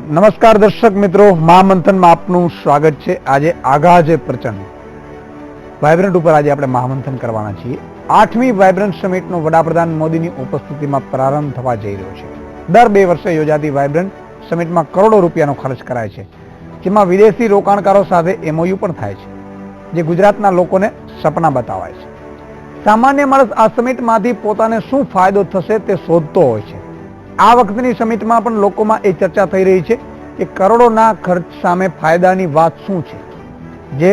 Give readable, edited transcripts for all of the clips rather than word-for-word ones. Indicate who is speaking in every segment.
Speaker 1: નમસ્કાર દર્શક મિત્રો, મહામંથનમાં આપનું સ્વાગત છે। આજે આગાજે પ્રચંડ વાઇબ્રન્ટ ઉપર આજે આપણે મહામંથન કરવાના છીએ। 8મી વાઇબ્રન્ટ સમિટનો વડાપ્રધાન મોદીની ઉપસ્થિતિમાં પ્રારંભ થવા જઈ રહ્યો છે। દર 2 વર્ષે યોજાતી વાઇબ્રન્ટ સમિટમાં કરોડો રૂપિયાનો ખર્ચ કરાય છે, જેમાં વિદેશી રોકાણકારો સાથે એમઓયુ પણ થાય છે, જે ગુજરાતના લોકોને સપના બતાવાય છે। સામાન્ય માણસ આ સમિટમાંથી પોતાને શું ફાયદો થશે તે શોધતો હોય છે। આ વખતની સમિટમાં પણ લોકોમાં એ ચર્ચા થઈ રહી છે કે કરોડોના ખર્ચ સામે ફાયદાની વાત શું છે। જે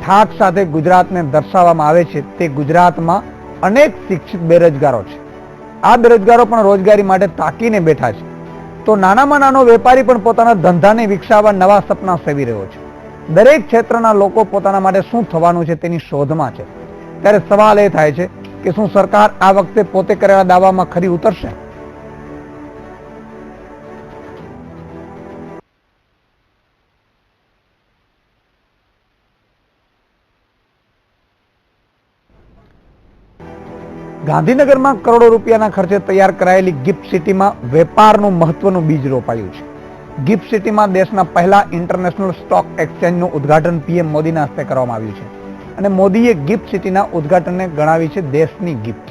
Speaker 1: ઠાક સાથે ગુજરાતને દર્શાવવામાં આવે છે તે ગુજરાતમાં અનેક શિક્ષિત બેરોજગારો છે। આ બેરોજગારો પણ રોજગારી માટે તાકીને બેઠા છે, તો નાનામાં નાનો વેપારી પણ પોતાના ધંધાને વિકસાવવા નવા સપના સેવી રહ્યો છે। દરેક ક્ષેત્રના લોકો પોતાના માટે શું થવાનું છે તેની શોધમાં છે। ત્યારે સવાલ એ થાય છે કે શું સરકાર આ વખતે પોતે કરેલા દાવામાં ખરી ઉતરશે? ગાંધીનગરમાં કરોડો રૂપિયાના ખર્ચે તૈયાર કરાયેલી ગિફ્ટ સિટીમાં વેપારનું મહત્વનું બીજ રોપાયું છે। ગિફ્ટ સિટીમાં દેશના પહેલા ઇન્ટરનેશનલ સ્ટોક એક્સચેન્જનું ઉદ્ઘાટન પીએમ મોદીના હસ્તે કરવામાં આવ્યું છે, અને મોદીએ ગિફ્ટ સિટીના ઉદ્ઘાટનને ગણાવી છે દેશની gift.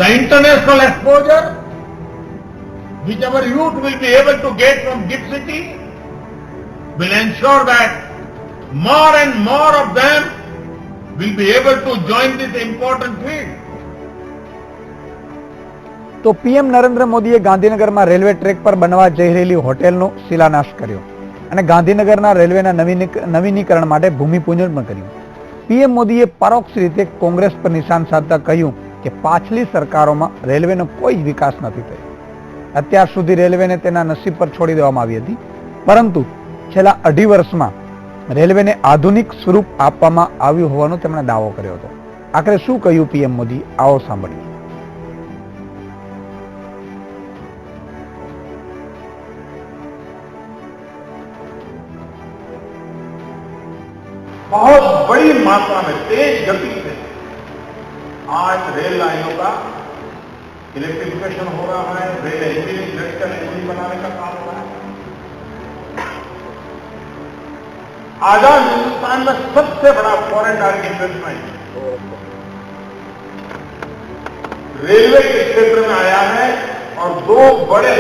Speaker 2: The international exposure which our youth will be able to get from GIFT City will ensure that more and more of them will be able to join this important field.
Speaker 1: તો PM Narendra મોદીએ ગાંધીનગરમાં railway track પર બનવા જઈ રહેલી હોટેલનો શિલાન્યાસ કર્યો અને ગાંધીનગરના રેલવેના નવીનીકરણ માટે ભૂમિપૂજન પણ કર્યું। પીએમ મોદીએ પરોક્ષ રીતે કોંગ્રેસ પર નિશાન સાધતા કહ્યું કે પાછલી સરકારોમાં રેલવેનો કોઈ જ વિકાસ નથી થયો। અત્યાર સુધી રેલવેને તેના નસીબ પર છોડી દેવામાં આવી હતી, પરંતુ છેલ્લા 2.5 વર્ષમાં રેલવેને આધુનિક સ્વરૂપ આપવામાં આવ્યું હોવાનો તેમણે દાવો કર્યો હતો। આખરે શું કહ્યું પીએમ મોદી, આવો સાંભળીએ।
Speaker 2: बहुत बड़ी मात्रा में तेज गति से आज रेल लाइनों का इलेक्ट्रिफिकेशन हो रहा है, रेल इंजन इलेक्ट्रिकल इंजन बनाने का काम हो रहा है। आजाद हिंदुस्तान में सबसे बड़ा फॉरेन डायरेक्ट इन्वेस्टमेंट रेलवे के क्षेत्र में आया है, और 2 बड़े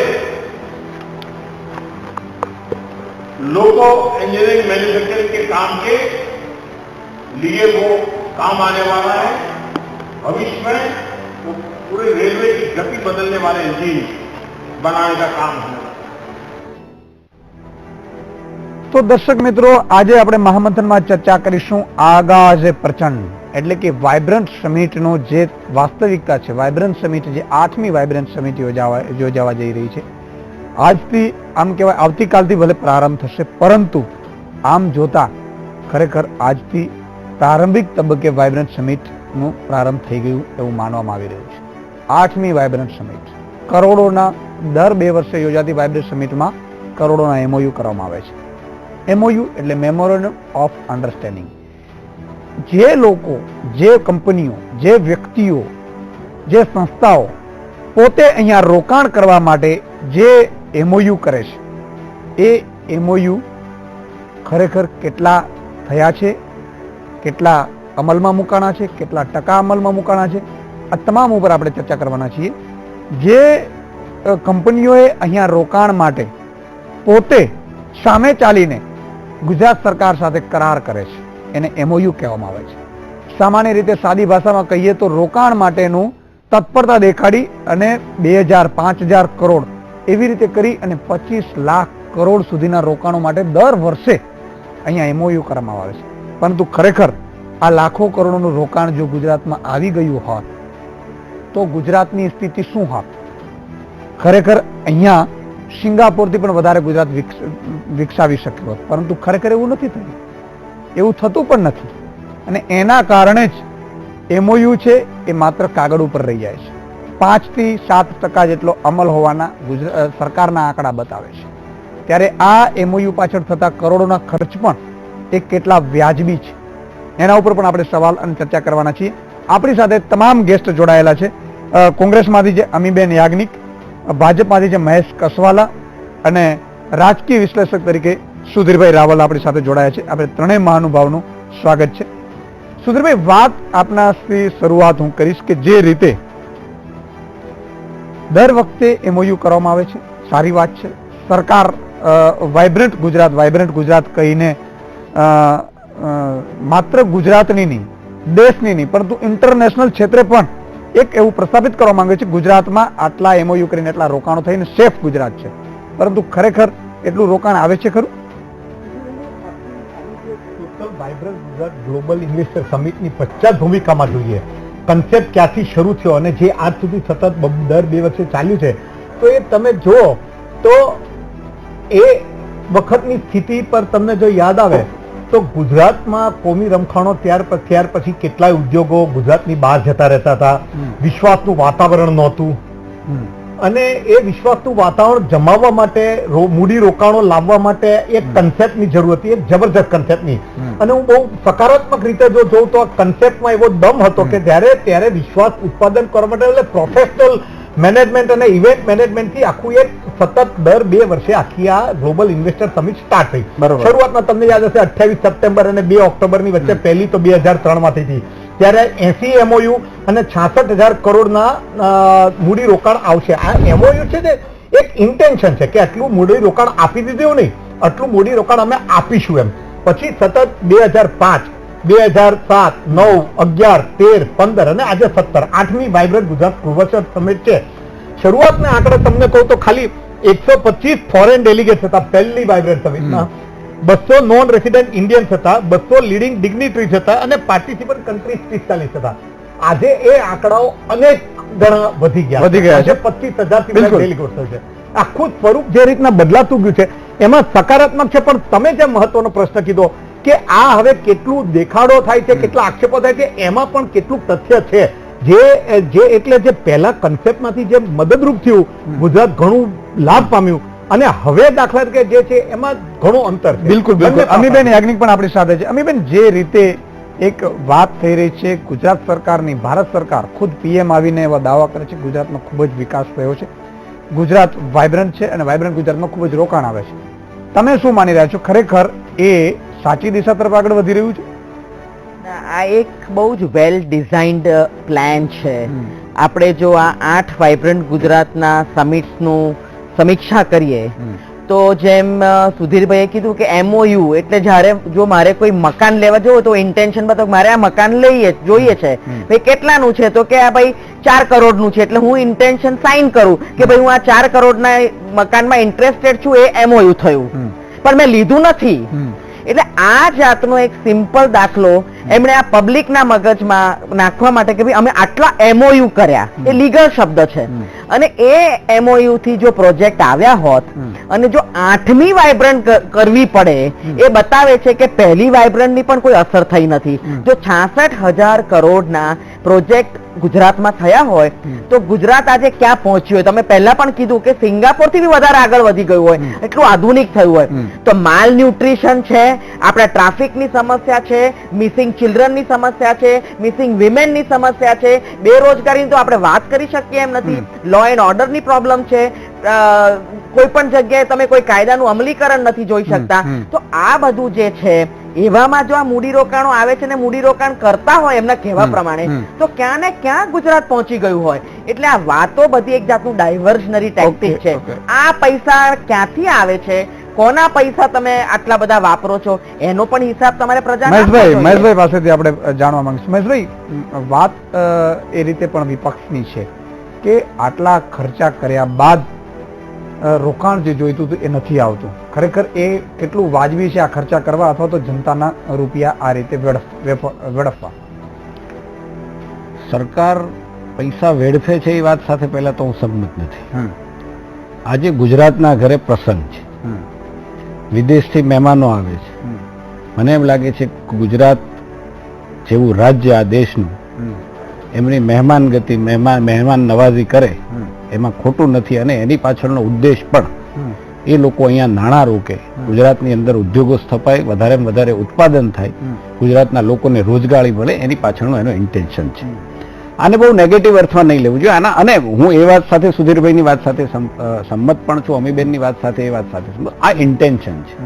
Speaker 2: लोको इंजीनियरिंग मैन्युफैक्चरिंग के काम के लिए वो काम आने वाला है। भविष्य में वो पूरे रेलवे की गति बदलने वाले इंजन बनाने का काम है।
Speaker 1: તો દર્શક મિત્રો, આજે આપણે મહામંથનમાં ચર્ચા કરીશું આગાજે પ્રચંડ એટલે કે વાઇબ્રન્ટ સમિટનો જે વાસ્તવિકતા છે। વાઇબ્રન્ટ સમિટ જે 8મી વાઇબ્રન્ટ સમિટ યોજાવા જઈ રહી છે। આજથી આમ કહેવાય આવતીકાલથી ભલે પ્રારંભ થશે, પરંતુ આમ જોતા ખરેખર આજથી પ્રારંભિક તબક્કે વાઇબ્રન્ટ સમિટનો પ્રારંભ થઈ ગયું એવું માનવામાં આવી રહ્યું છે। 8મી વાઇબ્રન્ટ સમિટ કરોડોના દર 2 વર્ષે યોજાતી વાઇબ્રન્ટ સમિટમાં કરોડોના એમઓયુ કરવામાં આવે છે। એમઓયુ એટલે મેમોરેન્ડમ ઓફ અન્ડરસ્ટેન્ડિંગ। જે લોકો, જે કંપનીઓ, જે વ્યક્તિઓ, જે સંસ્થાઓ પોતે અહીંયા રોકાણ કરવા માટે જે એમઓયુ કરે છે, એ એમઓયુ ખરેખર કેટલા થયા છે, કેટલા અમલમાં મૂકાણા છે, કેટલા ટકા અમલમાં મૂકાણા છે, આ તમામ ઉપર આપણે ચર્ચા કરવાના છીએ। જે કંપનીઓએ અહીંયા રોકાણ માટે પોતે સામે ચાલીને ગુજરાત સરકાર સાથે કરાર કરે છે એને એમઓયુ કહેવામાં આવે છે। સામાન્ય રીતે સાદી ભાષામાં કહીએ તો રોકાણ માટેનું તત્પરતા દેખાડી અને 2,000-5,000 કરોડ એવી રીતે કરી અને 25 લાખ કરોડ સુધીના રોકાણો માટે દર વર્ષે અહીંયા એમઓયુ કરવામાં આવે છે। પરંતુ ખરેખર આ લાખો કરોડોનું રોકાણ જો ગુજરાતમાં આવી ગયું હોત તો ગુજરાતની સ્થિતિ શું હોત? ખરેખર અહીંયા સિંગાપોરથી પણ વધારે ગુજરાત વિકસાવી શક્યું હોત, પરંતુ ખરેખર એવું નથી થયું, એવું થતું પણ નથી, અને એના કારણે જ એમઓયુ છે એ માત્ર કાગળ ઉપર રહી જાય છે। 5 થી 7% જેટલો અમલ હોવાના સરકારના આંકડા બતાવે છે। ત્યારે આ એમઓયુ પાછળ થતા કરોડોના ખર્ચ પણ એ કેટલા વ્યાજબી છે એના ઉપર પણ આપણે સવાલ અને ચર્ચા કરવાના છીએ. આપણી સાથે તમામ ગેસ્ટ જોડાયેલા છે. કોંગ્રેસમાંથી છે અમીબેન યાજ્ઞિક, ભાજપમાંથી છે મહેશ કસવાલા અને રાજકીય વિશ્લેષક તરીકે સુધીરભાઈ રાવલ આપણી સાથે જોડાયા છે. આપણે ત્રણેય મહાનુભાવનું સ્વાગત છે. સુધીરભાઈ, વાત આપનાથી શરૂઆત હું કરીશ કે જે રીતે દર વખતે એમઓયુ કરવામાં આવે છે, સારી વાત છે. સરકાર વાઇબ્રન્ટ ગુજરાત કહીને માત્ર ગુજરાતની નહીં, દેશની નહીં, પરંતુ ઇન્ટરનેશનલ ક્ષેત્રે પણ એક એવું પ્રસ્થાપિત કરવા માંગે છે ગુજરાતમાં આટલા એમઓયુ કરીને એટલા રોકાણો થઈને સેફ ગુજરાત છે. પરંતુ ખરેખર એટલું રોકાણ આવે છે ખરું?
Speaker 3: વાઇબ્રન્ટ ગુજરાત ગ્લોબલ ઇન્વેસ્ટર સમિટની પશ્ચાત ભૂમિકામાં જોઈએ કન્સેપ્ટ ક્યાંથી શરૂ થયો અને જે આજ સુધી સતત દર 2 વર્ષે ચાલ્યું છે, તો એ તમે જુઓ તો એ વખતની સ્થિતિ પર તમને જો યાદ આવે તો ગુજરાતમાં કોમી રમખાણો ત્યાર પછી કેટલાય ઉદ્યોગો ગુજરાતની બહાર જતા રહેતા હતા. વિશ્વાસનું વાતાવરણ નહોતું અને એ વિશ્વાસનું વાતાવરણ જમાવવા માટે મૂડી રોકાણો લાવવા માટે એક કન્સેપ્ટની જરૂર હતી, એક જબરજસ્ત કન્સેપ્ટની. અને હું બહુ સકારાત્મક રીતે જો જોઉં તો આ કન્સેપ્ટમાં એવો દમ હતો કે ત્યારે વિશ્વાસ ઉત્પાદન કરવા માટે એટલે પ્રોફેશનલ મેનેજમેન્ટ અને ઇવેન્ટ મેનેજમેન્ટથી આખું એક સતત દર 2 વર્ષે આખી આ ગ્લોબલ ઇન્વેસ્ટર સમિટ સ્ટાર્ટ થઈ. શરૂઆતમાં તમને યાદ હશે 28 સપ્ટેમ્બર અને 2 ઓક્ટોબરની વચ્ચે પહેલી તો 2003માં થઈ હતી. ત્યારે 80 એમઓયુ અને 66,000 કરોડના મૂડી રોકાણ આવશે. આ એમઓયુ છે ને એક ઇન્ટેન્શન છે કે આટલું મૂડી રોકાણ આપી દીધું નહીં, આટલું મૂડી રોકાણ અમે આપીશું એમ. પછી સતત 2005, 2007, 9, 11, 13, 15 અને આજે 17 8મી વાઇબ્રન્ટ ગુજરાત ગ્લોબલ સમિટ છે. શરૂઆતના આંકડા તમને કહું તો ખાલી 125 ફોરેન ડેલિગેટ્સ હતા પહેલી વાઇબ્રન્ટ સમિટમાં, 200 નોન રેસિડેન્ટ ઇન્ડિયન્સ હતા, 200 લીડિંગ ડિગ્નિટરીઝ હતા અને પાર્ટિસિપન્ટ કન્ટ્રીઝ 45 હતા. આજે એ આંકડાઓ અનેક ગણા વધી ગયા છે. 25,000 ડેલિગેટ્સ છે. આખું સ્વરૂપ જે રીતના બદલાતું ગયું છે એમાં સકારાત્મક છે. પણ તમે જે મહત્વનો પ્રશ્ન કીધો કે આ હવે કેટલું દેખાડો થાય છે, કેટલા આક્ષેપો થાય છે, એમાં પણ કેટલું તથ્ય છે જે એટલે જે પહેલા કન્સેપ્ટમાંથી જે મદદરૂપ થયું ગુજરાત ઘણું લાભ પામ્યું અને હવે દાખલા તરીકે જે છે એમાં ઘણું અંતર છે.
Speaker 1: બિલકુલ. અમીબેન યાજ્ઞિક પણ આપણી સાથે છે. અમીબેન, જે રીતે એક વાત થઈ રહી છે ગુજરાત સરકારની, ભારત સરકાર ખુદ પીએમ આવીને એવા દાવા કરે છે ગુજરાતમાં ખૂબ જ વિકાસ થયો છે, ગુજરાત વાઇબ્રન્ટ છે અને વાઇબ્રન્ટ ગુજરાતમાં ખૂબ જ રોકાણ આવે છે. તમે શું માની રહ્યા છો? ખરેખર એ સાચી દિશા તરફ આગળ વધી રહ્યું છે?
Speaker 4: આ એક બહુ જ વેલ ડિઝાઇન્ડ પ્લાન છે. આપણે જો આ 8 વાઇબ્રન્ટ ગુજરાતના સમિટ્સનું સમીક્ષા કરીએ તો જેમ સુધીરભાઈએ કીધું કે એમઓયુ એટલે જ્યારે જો મારે કોઈ મકાન લેવા જવું તો ઇન્ટેન્શન બતાવો મારે આ મકાન જોઈએ છે, ભાઈ કેટલાનું છે તો કે આ ભાઈ 4 કરોડનું છે એટલે હું ઇન્ટેન્શન સાઇન કરું કે ભાઈ હું આ 4 કરોડના મકાનમાં ઇન્ટરેસ્ટેડ છું, એ એમઓયુ થયું. પણ મેં લીધું નથી. એટલે આ જાતનો એક સિમ્પલ દાખલો એમણે આ પબ્લિકના મગજમાં નાખવા માટે કે ભાઈ અમે આટલા એમઓયુ કર્યા, એ લીગલ શબ્દ છે. અને એ એમઓયુ થી જો પ્રોજેક્ટ આવ્યા હોત અને જો 8મી વાઇબ્રન્ટ કરવી પડે એ બતાવે છે કે પહેલી વાઇબ્રન્ટની પણ કોઈ અસર થઈ નથી. જો 66,000 કરોડના પ્રોજેક્ટ ગુજરાતમાં થયા હોય તો ગુજરાત આજે ક્યાં પહોંચ્યું હોય? તમે પહેલા પણ કીધું કે સિંગાપોર થી બી વધારે આગળ વધી ગયું હોય, એટલું આધુનિક થયું હોય. તો માલ ન્યુટ્રિશન છે, આપણા ટ્રાફિકની સમસ્યા છે, મિસિંગ ચિલ્ડ્રનની સમસ્યા છે, મિસિંગ વિમેનની સમસ્યા છે, બેરોજગારીની તો આપણે વાત કરી શકીએ એમ નથી, લો એન્ડ ઓર્ડરની પ્રોબ્લેમ છે, કોઈ પણ જગ્યાએ તમે કોઈ કાયદાનું અમલીકરણ નથી જોઈ શકતા. તો આ બધું જે છે એવામાં જો આ મૂડીરોકાણો આવે છે ને મૂડીરોકાણ કરતા હોય એમના કહેવા પ્રમાણે તો ક્યાં ને ક્યાં ગુજરાત પહોંચી ગયું હોય. એટલે આ વાતો બધી એક જાતનું ડાયવર્ઝનરી ટેક્ટિક છે. આ પૈસા ક્યાંથી આવે છે, કોના પૈસા તમે આટલા બધા વાપરો છો, એનો પણ હિસાબ તમારે પ્રજા.
Speaker 1: મહેશભાઈ પાસેથી આપણે જાણવા માંગીશું. મહેશભાઈ, વાત એ રીતે પણ વિપક્ષની છે કે આટલા ખર્ચા કર્યા બાદ રોકાણ જે જોઈતું હતું એ નથી આવતું. ખરેખર એ કેટલું વાજબી છે આ ખર્ચા કરવા અથવા તો જનતાના રૂપિયા આ રીતે વેડફવા?
Speaker 5: સરકાર પૈસા વેડફે છે એ વાત સાથે પહેલા તો હું સંમત નથી. આજે ગુજરાતના ઘરે પ્રસંગ છે, વિદેશથી મહેમાનો આવે છે. મને એમ લાગે છે ગુજરાત જેવું રાજ્ય આ દેશનું એમની મહેમાન ગતિ, મહેમાન નવાઝી કરે એમાં ખોટું નથી અને એની પાછળનો ઉદ્દેશ પણ એ લોકો અહીંયા નાણાં રોકે, ગુજરાતની અંદર ઉદ્યોગો સ્થપાય, વધારેમાં વધારે ઉત્પાદન થાય, ગુજરાતના લોકોને રોજગારી મળે, એની પાછળનો એનો ઇન્ટેન્શન છે. આને બહુ નેગેટિવ અર્થમાં નહીં લેવું જોઈએ આના. અને હું એ વાત સાથે સુધીરભાઈની વાત સાથે સંમત પણ છું, અમીબેનની વાત સાથે એ વાત સાથે સંમત. આ ઇન્ટેન્શન છે,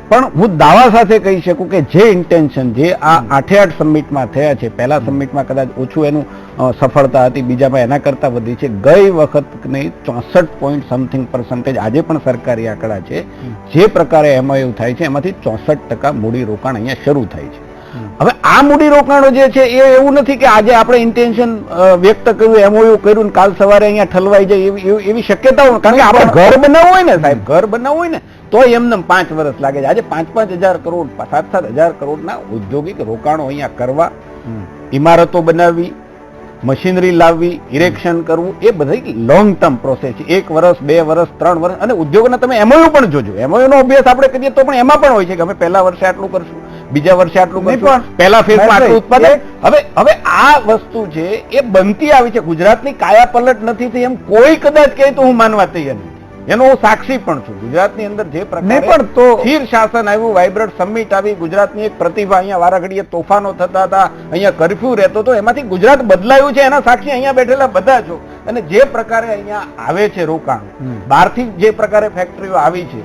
Speaker 5: પણ હું દાવા સાથે કહી શકું કે જે ઇન્ટેન્શન જે આ 8 સમિટમાં થયા છે, પહેલા સમિટમાં કદાચ ઓછું એનું સફળતા હતી, બીજામાં એના કરતા વધી છે. ગઈ વખતની 64% આજે પણ સરકારી આંકડા છે, જે પ્રકારે MOU થાય છે એમાંથી 64% મૂડી રોકાણ અહીંયા શરૂ થાય છે. હવે આ મૂડી રોકાણો જે છે એ એવું નથી કે આજે આપણે ઇન્ટેન્શન વ્યક્ત કર્યું, MOU કર્યું ને કાલ સવારે અહીંયા ઠલવાઈ જાય એવી શક્યતાઓ, કારણ કે આપણે ઘર બનાવવું હોય ને સાહેબ, ઘર બનાવવું હોય ને તો એમને 5 વર્ષ લાગે છે. આજે 5,000 કરોડ 7,000 કરોડના ઔદ્યોગિક રોકાણો અહીંયા કરવા, ઇમારતો બનાવવી, મશીનરી લાવવી, ઇરેક્શન કરવું, એ બધી લોંગ ટર્મ પ્રોસેસ છે. 1 વર્ષ 2 વર્ષ 3 વર્ષ. અને ઉદ્યોગોના તમે MOU પણ જોજો, MOU નો અભ્યાસ આપણે કરીએ તો પણ એમાં પણ હોય છે કે અમે પહેલા વર્ષે આટલું કરશું, બીજા વર્ષે આટલું કરશું, પહેલા ફેઝમાં આટલું ઉત્પાદન. હવે આ વસ્તુ છે એ બનતી આવી છે. ગુજરાતની કાયા પલટ નથી થઈ એમ કોઈ કદાચ કહે તો હું માનવા તૈયાર નથી. એનો હું સાક્ષી પણ છું. ગુજરાતની અંદર જે પ્રકારે સ્થિર શાસન આવ્યું, વાઇબ્રન્ટ સમિટ આવી, ગુજરાતની એક પ્રતિભા, અહીંયા વારાઘડીએ તોફાનો થતા હતા, અહીંયા કર્ફ્યુ રહેતો હતો, એમાંથી ગુજરાત બદલાયું છે એના સાક્ષી અહીંયા બેઠેલા બધા છો. અને જે પ્રકારે અહીંયા આવે છે રોકાણ, બહારથી જે પ્રકારે ફેક્ટરીઓ આવી છે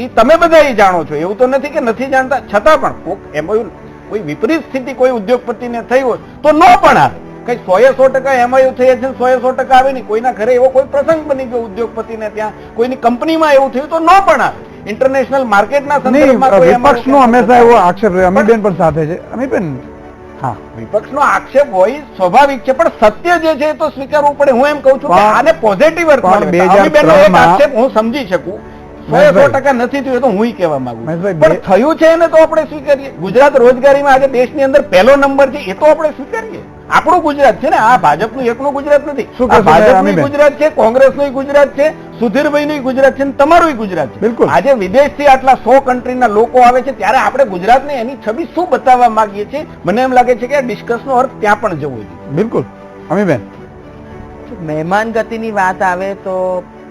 Speaker 5: એ તમે બધા એ જાણો છો, એવું તો નથી કે નથી જાણતા. છતાં પણ MOU કોઈ વિપરીત સ્થિતિ કોઈ ઉદ્યોગપતિને થઈ હોય તો ન પણ આવે. કઈ 100% MOU થઈ છે, 100% આવે નહીં. કોઈના ઘરે એવો કોઈ પ્રસંગ બની ગયો ઉદ્યોગપતિને, ત્યાં કોઈની કંપનીમાં એવું થયું તો ન પણ આવે. ઇન્ટરનેશનલ માર્કેટના સંદર્ભમાં
Speaker 1: વિપક્ષનો હંમેશા એવો આક્ષેપ રહ્યો. અમીબેન પણ સાથે છે. અમીબેન,
Speaker 5: હા, વિપક્ષનો આક્ષેપ હોય સ્વાભાવિક છે, પણ સત્ય જે છે એ તો સ્વીકારવું પડે. હું એમ કહું છું કે આને પોઝિટિવ અર્થમાં આક્ષેપ હું સમજી શકું. 100% નથી થયું તો હું કહેવા માંગુ, પણ થયું છે એને તો આપણે સ્વીકારીએ. ગુજરાત રોજગારીમાં આજે દેશની અંદર પહેલો નંબર છે, એ તો આપણે સ્વીકારીએ. આપણું ગુજરાત છે ને, આ ભાજપનું એકનું ગુજરાત નથી. ભાજપનું ગુજરાત છે, કોંગ્રેસનું ગુજરાત છે, સુધીરભાઈનું ગુજરાત છે, તમારું ગુજરાત છે. બિલકુલ. આજે વિદેશથી આટલા 100 કન્ટ્રીના લોકો આવે છે, ત્યારે આપણે ગુજરાતને એની છબી શું બતાવવા માંગીએ છીએ? મને એમ લાગે છે કે આ ડિસ્કસનો અર્થ ત્યાં પણ જવો જોઈએ.
Speaker 1: બિલકુલ. અમીબેન,
Speaker 4: મહેમાન ગતિની વાત આવે તો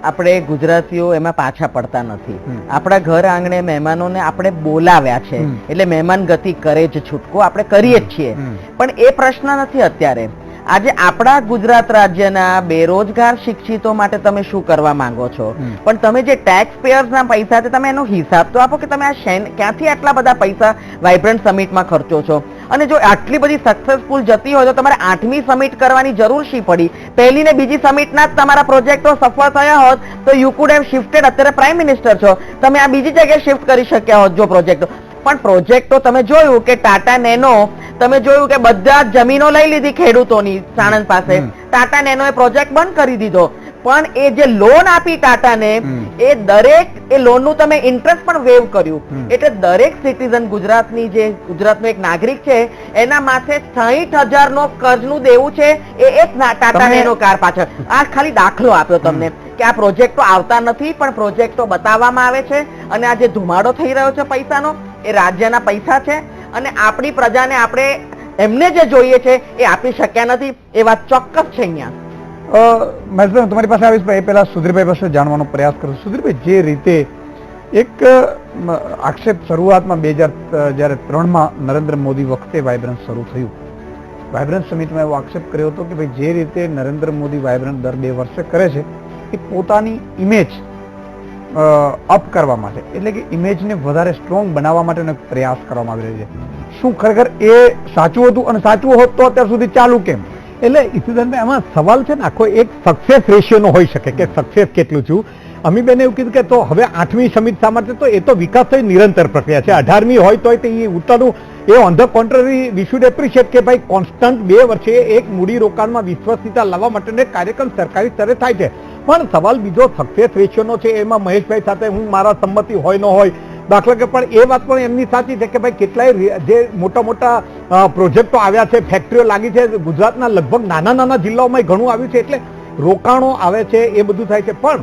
Speaker 4: આપણે ગુજરાતીઓ એમાં પાછા પડતા નથી. આપણા ઘર આંગણે મહેમાનોને આપણે બોલાવ્યા છે, એટલે મહેમાન ગતિ કરે જ છૂટકો આપણે કરીએ જ છીએ. પણ એ પ્રશ્ન નથી અત્યારે. આજે આપણા ગુજરાત રાજ્યના બેરોજગાર શિક્ષિતો માટે તમે શું કરવા માંગો છો? પણ તમે જે ટેક્સ પેયર્સના પૈસા છે તમે એનો હિસાબ તો આપો કે તમે આ ક્યાંથી આટલા બધા પૈસા વાઇબ્રન્ટ સમિટમાં ખર્ચો છો? અને જો આટલી બધી સક્સેસફુલ જતી હોય તો તમારે 8મી સમિટ કરવાની જરૂર શી પડી? પહેલી ને બીજી સમિટના જ તમારા પ્રોજેક્ટો સફળ થયા હોત તો યુ કુડ હેવ શિફ્ટેડ. અત્યારે પ્રાઇમ મિનિસ્ટર છો, તમે આ બીજી જગ્યાએ શિફ્ટ કરી શક્યા હોત જો પ્રોજેક્ટો. પણ પ્રોજેક્ટો તમે જોયું કે ટાટા નેનો, તમે જોયું કે બધા જમીનો લઈ લીધી ખેડૂતોની સાણંદ પાસે. ટાટા નેનો એ પ્રોજેક્ટ બંધ કરી દીધો. પણ એ જે લોન આપી ટાટાને, એ દરેક એ લોનનું તમે ઇન્ટરેસ્ટ પણ વેવ કર્યું. એટલે દરેક સિટીઝન ગુજરાતનો એક નાગરિક છે એના માથે 60,000 નો કર્જનું દેવું છે એ એક ટાટા નેનો કાર પાછળ. આ ખાલી દાખલો આપ્યો તમને કે આ પ્રોજેક્ટો આવતા નથી, પણ પ્રોજેક્ટો બતાવવામાં આવે છે. અને આ જે ધુમાડો થઈ રહ્યો છે પૈસાનો, એ રાજ્યના પૈસા છે. અને આપણી પ્રજાને આપણે એમને જે જોઈએ છે એ આપી શક્યા નથી, એ વાત ચોક્કસ છે. અહીંયા
Speaker 1: મહેશભાઈ, તમારી પાસે આવીશ, એ પહેલા સુધીરભાઈ પાસે જાણવાનો પ્રયાસ કરું. સુધીરભાઈ, જે રીતે એક આક્ષેપ શરૂઆતમાં 2003માં નરેન્દ્ર મોદી વખતે વાઇબ્રન્ટ શરૂ થયું, વાઇબ્રન્ટ સમિટમાં એવો આક્ષેપ કર્યો હતો કે ભાઈ જે રીતે નરેન્દ્ર મોદી વાઇબ્રન્ટ દર 2 વર્ષે કરે છે એ પોતાની ઇમેજ અપ કરવા માટે, એટલે કે ઇમેજને વધારે સ્ટ્રોંગ બનાવવા માટેનો પ્રયાસ કરવામાં આવી રહ્યો છે. શું ખરેખર એ સાચું હતું? અને સાચું હોત તો અત્યાર સુધી ચાલુ કેમ?
Speaker 3: એટલે ઈસુદાનભાઈ, આમાં સવાલ છે ને આખો એક સક્સેસ રેશિયોનો હોઈ શકે કે સક્સેસ કેટલું છું. અમીબેને એવું કીધું કે તો હવે 8મી સમિટ શા માટે? તો એ તો વિકાસ થઈ નિરંતર પ્રક્રિયા છે. 18મી હોય તોય તે ઉત્તરનું એ on the contrary we should appreciate કે ભાઈ કોન્સ્ટન્ટ 2 વર્ષે એક મૂડી રોકાણમાં વિશ્વસનીયતા લાવવા માટેનો એક કાર્યક્રમ સરકારી સ્તરે થાય છે. પણ સવાલ બીજો સક્સેસ રેશિયોનો છે. એમાં મહેશભાઈ સાથે હું મારા સંમતિ હોય ન હોય, દાખલા કે પણ એ વાત પણ એમની સાચી છે કે ભાઈ કેટલાય જે મોટા મોટા પ્રોજેક્ટો આવ્યા છે, ફેક્ટરીઓ લાગી છે, ગુજરાતના લગભગ નાના જિલ્લાઓમાં ઘણું આવ્યું છે, એટલે રોકાણો આવે છે, એ બધું થાય છે. પણ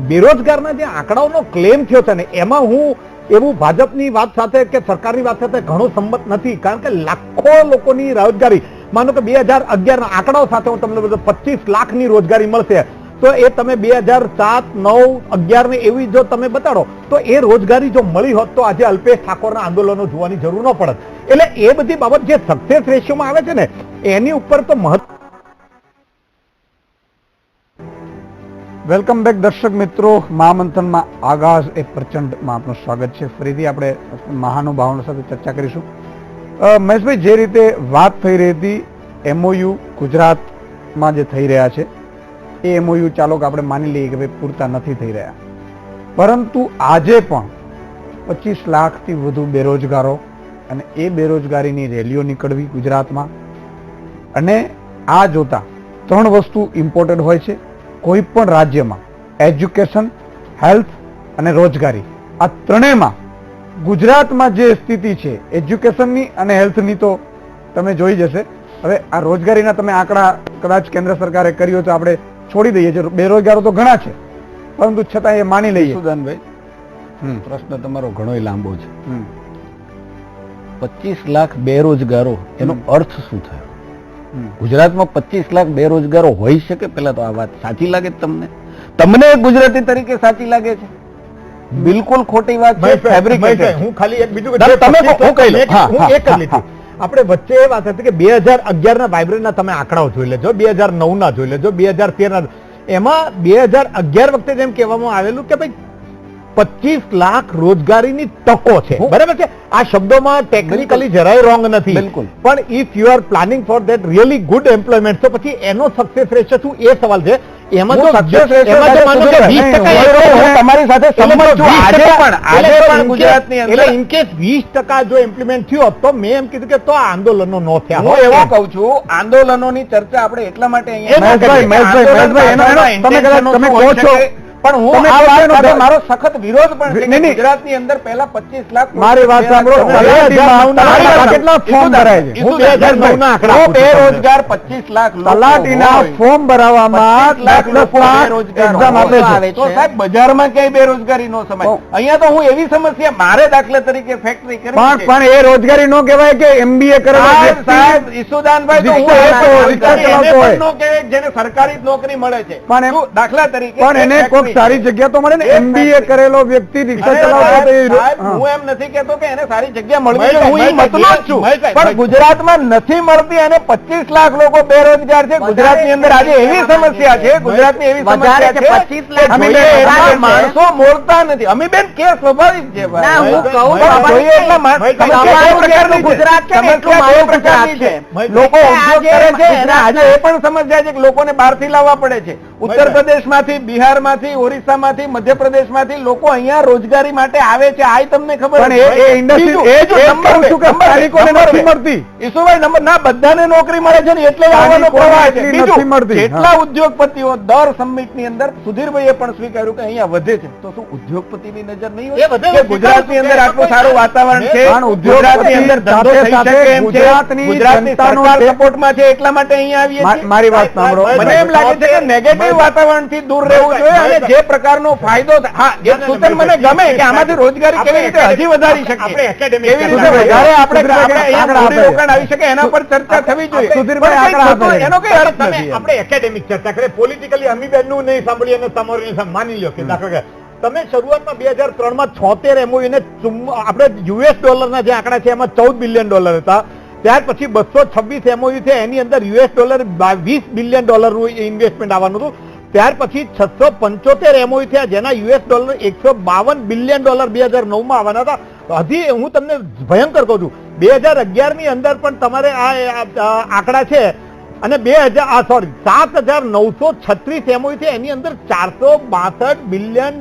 Speaker 3: બેરોજગારના જે આંકડાઓનો ક્લેમ થયો છે ને, એમાં હું એવું ભાજપની વાત સાથે કે સરકારની વાત સાથે ઘણો સંમત નથી. કારણ કે લાખો લોકોની રોજગારી, માનો કે 2011ના આંકડાઓ સાથે હું તમને 25 લાખની રોજગારી મળશે. તો એ તમે 2007, 9, 11 ને એવી જો તમે બતાડો તો એ રોજગારી જો મળી હોત તો આજે અલ્પેશ ઠાકોરના આંદોલનો જોવાની જરૂર ન પડત. એટલે એ બધી બાબત જે સક્સેસ રેશિયોમાં આવે છે ને એની ઉપર તો
Speaker 1: વેલકમ બેક દર્શક મિત્રો. મહામંથનમાં આગાઝ એ પ્રચંડમાં આપનું સ્વાગત છે. ફરીથી આપણે મહાનુભાવોનો સાથે ચર્ચા કરીશું. મહેશભાઈ, જે રીતે વાત થઈ રહી હતી MOU ગુજરાતમાં જે થઈ રહ્યા છે એ MOU ચાલો કે આપણે માની લઈએ કે ભાઈ પૂરતા નથી થઈ રહ્યા, પરંતુ આજે પણ 25 લાખથી વધુ બેરોજગારો અને એ બેરોજગારીની રેલીઓ નીકળવી ગુજરાતમાં. અને આ જોતા 3 વસ્તુ ઇમ્પોર્ટન્ટ હોય છે કોઈ પણ રાજ્યમાં: એજ્યુકેશન, હેલ્થ અને રોજગારી. આ ત્રણેયમાં ગુજરાતમાં જે સ્થિતિ છે એજ્યુકેશનની અને હેલ્થની તો તમે જોઈ જશે. હવે આ રોજગારીના તમે આંકડા કદાચ કેન્દ્ર સરકારે કર્યો તો આપણે છોડી દઈએ છીએ. બેરોજગારો તો ઘણા છે, પરંતુ છતાં એ માની લઈએ.
Speaker 5: સુદાનભાઈ, પ્રશ્ન તમારો ઘણો લાંબો છે. 25 લાખ બેરોજગારો એનો અર્થ શું થયો? ગુજરાતમાં 25 લાખ બેરોજગારો હોઈ શકે? પેલા તો આ વાત સાચી લાગે છે તમને? તમને ગુજરાતી તરીકે સાચી લાગે છે? બિલકુલ ખોટી વાત છે, ફેબ્રિકેટેડ.
Speaker 3: હું ખાલી એક બીજું
Speaker 5: તમે કહો, કહી લો.
Speaker 3: આપણે વચ્ચે એ વાત હતી કે 2011 ના વાઇબ્રન્ટના તમે આંકડાઓ જોઈ લેજો, 2009 ના જોઈ લેજો, 2013 ના. એમાં 2011 વખતે જેમ કહેવામાં આવેલું કે ભાઈ 25 લાખ રોજગારીની તકો છે. બરાબર છે? આ શબ્દોમાં ટેકનિકલી જરાય રોંગ નથી,
Speaker 5: બિલકુલ.
Speaker 3: પણ if you are planning for that really good employment તો પછી એનો સક્સેસ રેશિયો શું એ સવાલ છે. એમાં જો
Speaker 5: success ratio
Speaker 3: એમાં જો માનો કે 20%
Speaker 5: હું તમારી સાથે સહમત છું. આજે પણ ગુજરાતની અંદર
Speaker 3: એટલે ઇન કેસ 20% જો ઇમ્પ્લિમેન્ટ થયો તો મેં એમ કીધું કે તો આ આંદોલનો ન થયા.
Speaker 5: હું એવો કહું છું, આંદોલનોની ચર્ચા આપણે એટલા માટે અહીંયા
Speaker 1: તમે કહો છો,
Speaker 5: પણ હું આ વાત સાથે મારો સખત વિરોધ પણ છે કે ગુજરાતની અંદર પહેલા 25 લાખ.
Speaker 1: મારી વાત સાંભળો. કેટલા ફોર્મ ભરાય છે?
Speaker 3: હું 2009 ના આંકડા
Speaker 5: બેરોજગાર 25 લાખ લોકો
Speaker 1: તલાટીના ફોર્મ ભરાવામાં
Speaker 5: 25 લાખ લોકો
Speaker 1: એક્ઝામ આપે છે.
Speaker 5: તો સાહેબ બજારમાં ક્યાંય બેરોજગારી નો સમાય. અહીંયા તો હું એવી સમસ્યા, મારે દાખલા તરીકે ફેક્ટરી કરી
Speaker 1: પણ એ રોજગારી નો કહેવાય કે MBA કરેલા વ્યક્તિ
Speaker 5: સાહેબ ઈસુદાનભાઈ, તો હું એ પણ નો કહેવાય જેને સરકારી નોકરી મળે છે.
Speaker 1: પણ
Speaker 5: શું દાખલા તરીકે
Speaker 1: પણ એને કોઈક સારી જગ્યા તો મળે ને. MBA કરેલો વ્યક્તિ રિક્ષા ચલાવતો
Speaker 5: હું એમ નથી કહેતો કે એને સારી જગ્યા મળવી જોઈએ, હું એ મતનો જ છું. પણ ગુજરાતમાં નથી મળતી અને 25 લાખ લોકો બેરોજગાર છે. ગુજરાતની અંદર આજે એવી સમસ્યા છે, ગુજરાતની એવી સમસ્યા છે કે માણસો મોળતા નથી. અમીબેન, કે સ્વાભાવિક છે ભાઈ. લોકો ઉદ્યોગ કરે છે અને આજે એ પણ સમસ્યા છે કે લોકોને બહારથી લાવવા પડે છે. ઉત્તર પ્રદેશમાંથી, બિહારમાંથી, ઓરિસ્સામાંથી, મધ્યપ્રદેશમાંથી લોકો અહીંયા રોજગારી માટે આવે છે. આ તમને ખબર ઈશુભાઈ, નંબર ના બધાને નોકરી મળે છે ને એટલે આવવાનો પ્રવાહ છે. કેટલા ઉદ્યોગપતિઓ દર સમિટની અંદર સુધીરભાઈએ પણ સ્વીકાર્યું કે અહીંયા વધે છે, તો શું ઉદ્યોગપતિની નજર નહીં હોય કે ગુજરાતની અંદર આટલું સારું વાતાવરણ છે, ગુજરાતની અંદર ધંધો થઈ શકે એમ છે, ગુજરાતની સરકાર સપોર્ટમાં છે, એટલા માટે અહીંયા આવીએ છીએ.
Speaker 1: મારી વાત સાંભળો.
Speaker 5: મને એમ લાગે છે કે નેગેટિવ વાતાવરણથી દૂર રહેવું જોઈએ અને જે પ્રકારનો ફાયદો, હા, એક સૂચન મને ગમે કે આમાંથી રોજગારી કેવી રીતે હજી વધારી શકીએ, કેવી રીતે વધારે આપણે અહીંયા મૂડીરોકાણ આવી શકે એના પર ચર્ચા થવી જોઈએ. એનો કઈ અર્થ નથી.
Speaker 3: આપણે એકેડેમિક ચર્ચા કરીએ, પોલિટિકલી અમીબેન નું નહીં સાંભળીએ અને તમારું માની લો કે દાખલા કે તમે શરૂઆતમાં 2003 માં 76 MOU ને આપણે US જે આંકડા છે એમાં $14 બિલિયન હતા. ત્યાર પછી 226 MOU છે, એની અંદર $20 બિલિયન ઇન્વેસ્ટમેન્ટ આવવાનું હતું. ત્યાર પછી 675 MOU થયા જેના $152 બિલિયન 2009 માં આવવાના હતા. હજી હું તમને ભયંકર કહું છું, 2011 ની અંદર પણ તમારે આ આંકડા છે અને 7,936 MOU છે, એની અંદર $462 બિલિયન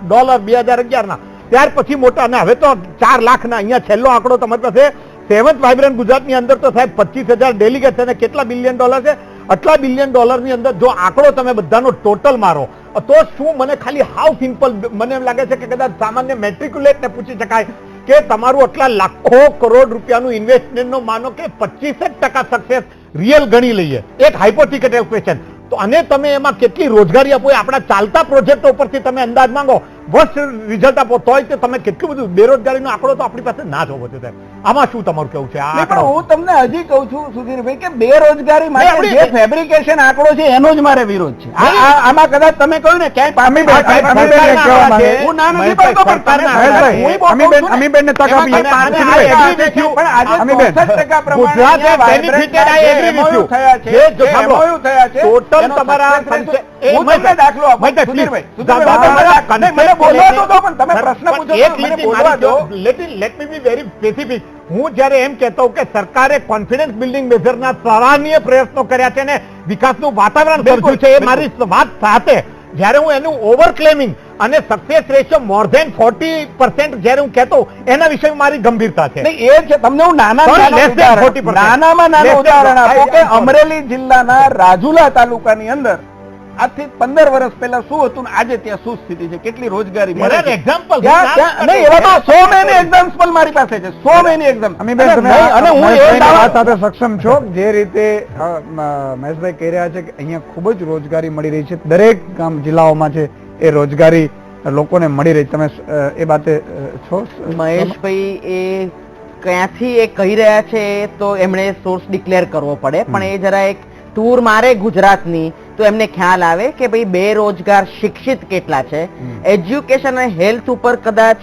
Speaker 3: 2011 ના. ત્યાર પછી મોટા, અને હવે તો 4 લાખના. અહીંયા છેલ્લો આંકડો તમારી પાસે 7th વાઇબ્રન્ટ ગુજરાતની અંદર તો સાહેબ 25,000 ડેલિગેટ છે અને કેટલા બિલિયન ડોલર છે? આટલા બિલિયન ડોલરની અંદર જો આંકડો તમે બધાનો ટોટલ મારો તો શું, મને ખાલી હાવ સિમ્પલ મને એમ લાગે છે કે કદાચ સામાન્ય મેટ્રિક્યુલેટને પૂછી શકાય કે તમારું આટલા લાખો કરોડ રૂપિયાનું ઇન્વેસ્ટમેન્ટનો માનો કે 25% સક્સેસ રિયલ ગણી લઈએ, એક હાઇપોથેટિકલ ક્વેશ્ચન, તો અને તમે એમાં કેટલી રોજગારી આપો? આપણા ચાલતા પ્રોજેક્ટો ઉપરથી તમે અંદાજ માંગો વર્સ્ટ રિઝલ્ટ આપો તોય તે તમે કેટલું બધું બેરોજગારીનો આંકડો તો આપણી પાસે ના જ હોવો જોઈએ. આમાં શું તમારું કેવું છે? આ
Speaker 1: નહીં, પણ
Speaker 3: આંકડો
Speaker 1: હું તમને હજી કહું છું સુધીરભાઈ કે બેરોજગારી માટે
Speaker 3: આપણી-
Speaker 1: જે ફેબ્રિકેશન આંકડો છે એનો જ મારે વિરોધ છે. આમાં કદાચ તમે કહ્યું ને ક્યાંય હું ના નથી પાડતો, પણ તમે અમીબેનને તક આપી.
Speaker 3: પણ આજે
Speaker 1: 64% પ્રમાણે
Speaker 3: ગુજરાતે
Speaker 1: જે
Speaker 3: benefited, I agree with you.
Speaker 1: થયા છે,
Speaker 3: જે જો
Speaker 1: જે
Speaker 3: સાંભળો,
Speaker 1: MOU થયા છે,
Speaker 3: total
Speaker 1: એનો
Speaker 3: તમારા
Speaker 1: success rate
Speaker 3: concept-
Speaker 1: હું તમને દાખલો આપું.
Speaker 3: મહિતા,
Speaker 1: સુધીરભાઈ,
Speaker 3: please.
Speaker 1: સુધીરભાઈ,
Speaker 3: દાદા,
Speaker 1: મને બોલવા તો દો, પણ તમે
Speaker 3: પણ
Speaker 1: પ્રશ્ન પૂછો
Speaker 3: એક
Speaker 1: છો, મને
Speaker 3: લીટી
Speaker 1: બોલવા
Speaker 3: મારી
Speaker 1: દો.
Speaker 3: let me be very specific. હું જ્યારે એમ કહેતો હોઉં કે સરકારે કોન્ફિડન્સ બિલ્ડિંગ મેજરના સરાહનીય પ્રયત્નો કર્યા છે અને વિકાસનું વાતાવરણ સર્જ્યું છે, એ મારી વાત સાથે જ્યારે હું એનું ઓવર ક્લેમિંગ અને સક્સેસ રેશિયો મોર ધેન 40% જ્યારે હું કહેતો એના વિશે મારી ગંભીરતા છે.
Speaker 1: નહીં, એ છે. તમને હું
Speaker 3: Sorry, less than 40%.
Speaker 1: નાનામાં નાનું
Speaker 3: Less than-
Speaker 1: ઉદાહરણ આપું કે
Speaker 3: I-
Speaker 1: અમરેલી જિલ્લાના રાજુલા તાલુકાની અંદર આજથી 15 વર્ષ પહેલા શું હતું ને આજે ત્યાં શું સ્થિતિ છે, કેટલી રોજગારી મળે
Speaker 3: There are
Speaker 1: છે.
Speaker 3: examples.
Speaker 1: નહીં, એવા તો 100 મેની એક્ઝામ્પલ મારી પાસે છે, 100 મેની એક્ઝામ્પલ. અને હું એ દાવા
Speaker 6: સાથે સક્ષમ છો જે રીતે મહેશભાઈ કહી રહ્યા છે કે અહીંયા ખૂબ જ રોજગારી મળી રહી છે, દરેક ગામ જિલ્લાઓમાં છે એ રોજગારી લોકોને મળી રહી. તમે એ બાતે છો?
Speaker 4: મહેશભાઈ એ ક્યાંથી એ કહી રહ્યા છે તો એમણે સોર્સ ડિક્લેર કરવો પડે, પણ એ જરા એક ટૂર મારે ગુજરાતની તો એમને ખ્યાલ આવે કે ભાઈ બેરોજગાર શિક્ષિત કેટલા છે. એજ્યુકેશન અને હેલ્થ ઉપર કદાચ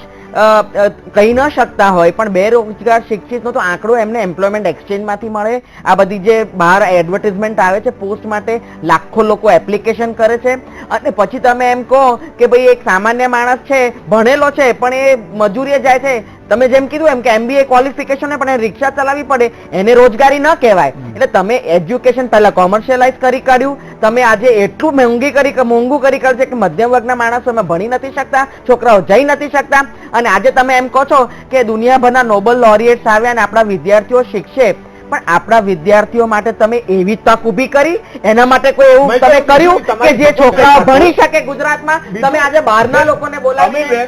Speaker 4: કહી ન શકતા હોય, પણ બેરોજગાર શિક્ષિતનો તો આંકડો એમને એમ્પ્લોયમેન્ટ એક્સચેન્જમાંથી મળે. આ બધી જે બહાર એડવર્ટિઝમેન્ટ આવે છે પોસ્ટ માટે, લાખો લોકો એપ્લિકેશન કરે છે, અને પછી તમે એમ કહો કે ભાઈ એક સામાન્ય માણસ છે, ભણેલો છે, પણ એ મજૂરીએ જાય છે. તમે જેમ કીધું એમ કે MBA ક્વોલિફિકેશન પણ એ રિક્ષા ચલાવવી પડે, એને રોજગારી ન કહેવાય. એટલે તમે એજ્યુકેશન પહેલા કોમર્શિયલાઇઝ કરી કાઢ્યું, તમે આજે એટલું મોંઘું કરી કાઢ્યું છે કે મધ્યમ વર્ગના માણસો એમાં ભણી નથી શકતા, છોકરાઓ જઈ નથી શકતા. અને આજે તમે એમ કહો છો કે દુનિયાભરના નોબેલ લોરિએટ્સ આવ્યા અને આપણા વિદ્યાર્થીઓ શીખશે, પણ આપણા વિદ્યાર્થીઓ માટે તમે એવી તક ઊભી કરી? એના માટે કોઈ એવું તમે કર્યું કે જે છોકરાઓ ભણી શકે ગુજરાતમાં? તમે આજે બહારના લોકોને બોલાવીને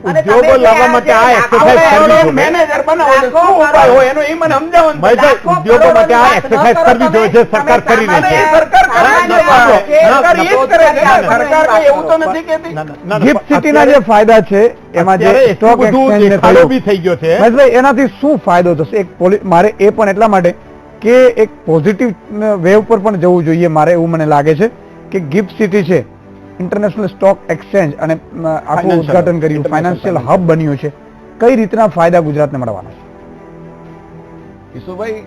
Speaker 3: ઉદ્યોગો લાવવા માટે આ exercise કરવી જોઈએ.
Speaker 1: મેનેજર બનાવો તો શું ઉપાય હોય એનો એ મને સમજાવો.
Speaker 3: ભાઈ, ઉદ્યોગો માટે આ exercise કરવી જોઈએ જે સરકાર કરી રહી છે.
Speaker 1: સરકાર એ જ કરે છે. સરકાર કોઈ એવું તો નથી કહેતી.
Speaker 6: ગિફ્ટ સિટીના જે ફાયદા છે એમાં જે
Speaker 3: અત્યારે
Speaker 6: સ્ટોક
Speaker 3: એટલું બધું
Speaker 6: એક્સચેન્જ
Speaker 3: દેખાડો બી થઈ ગયો છે.
Speaker 6: મહેશભાઈ, એનાથી શું ફાયદો થશે? મારે એ પણ એટલા માટે કે એક પોઝિટિવ વેવ પર પણ જવું જોઈએ મારે, એવું મને લાગે છે કે ગિફ્ટ સિટી છે, ઇન્ટરનેશનલ સ્ટોક એક્સચેન્જ અને આખું ઉદ્ઘાટન કર્યું, ફાઇનાન્શિયલ હબ બન્યું છે. કઈ રીતના ફાયદા ગુજરાતને મળવાના છે?
Speaker 5: કિશોરભાઈ,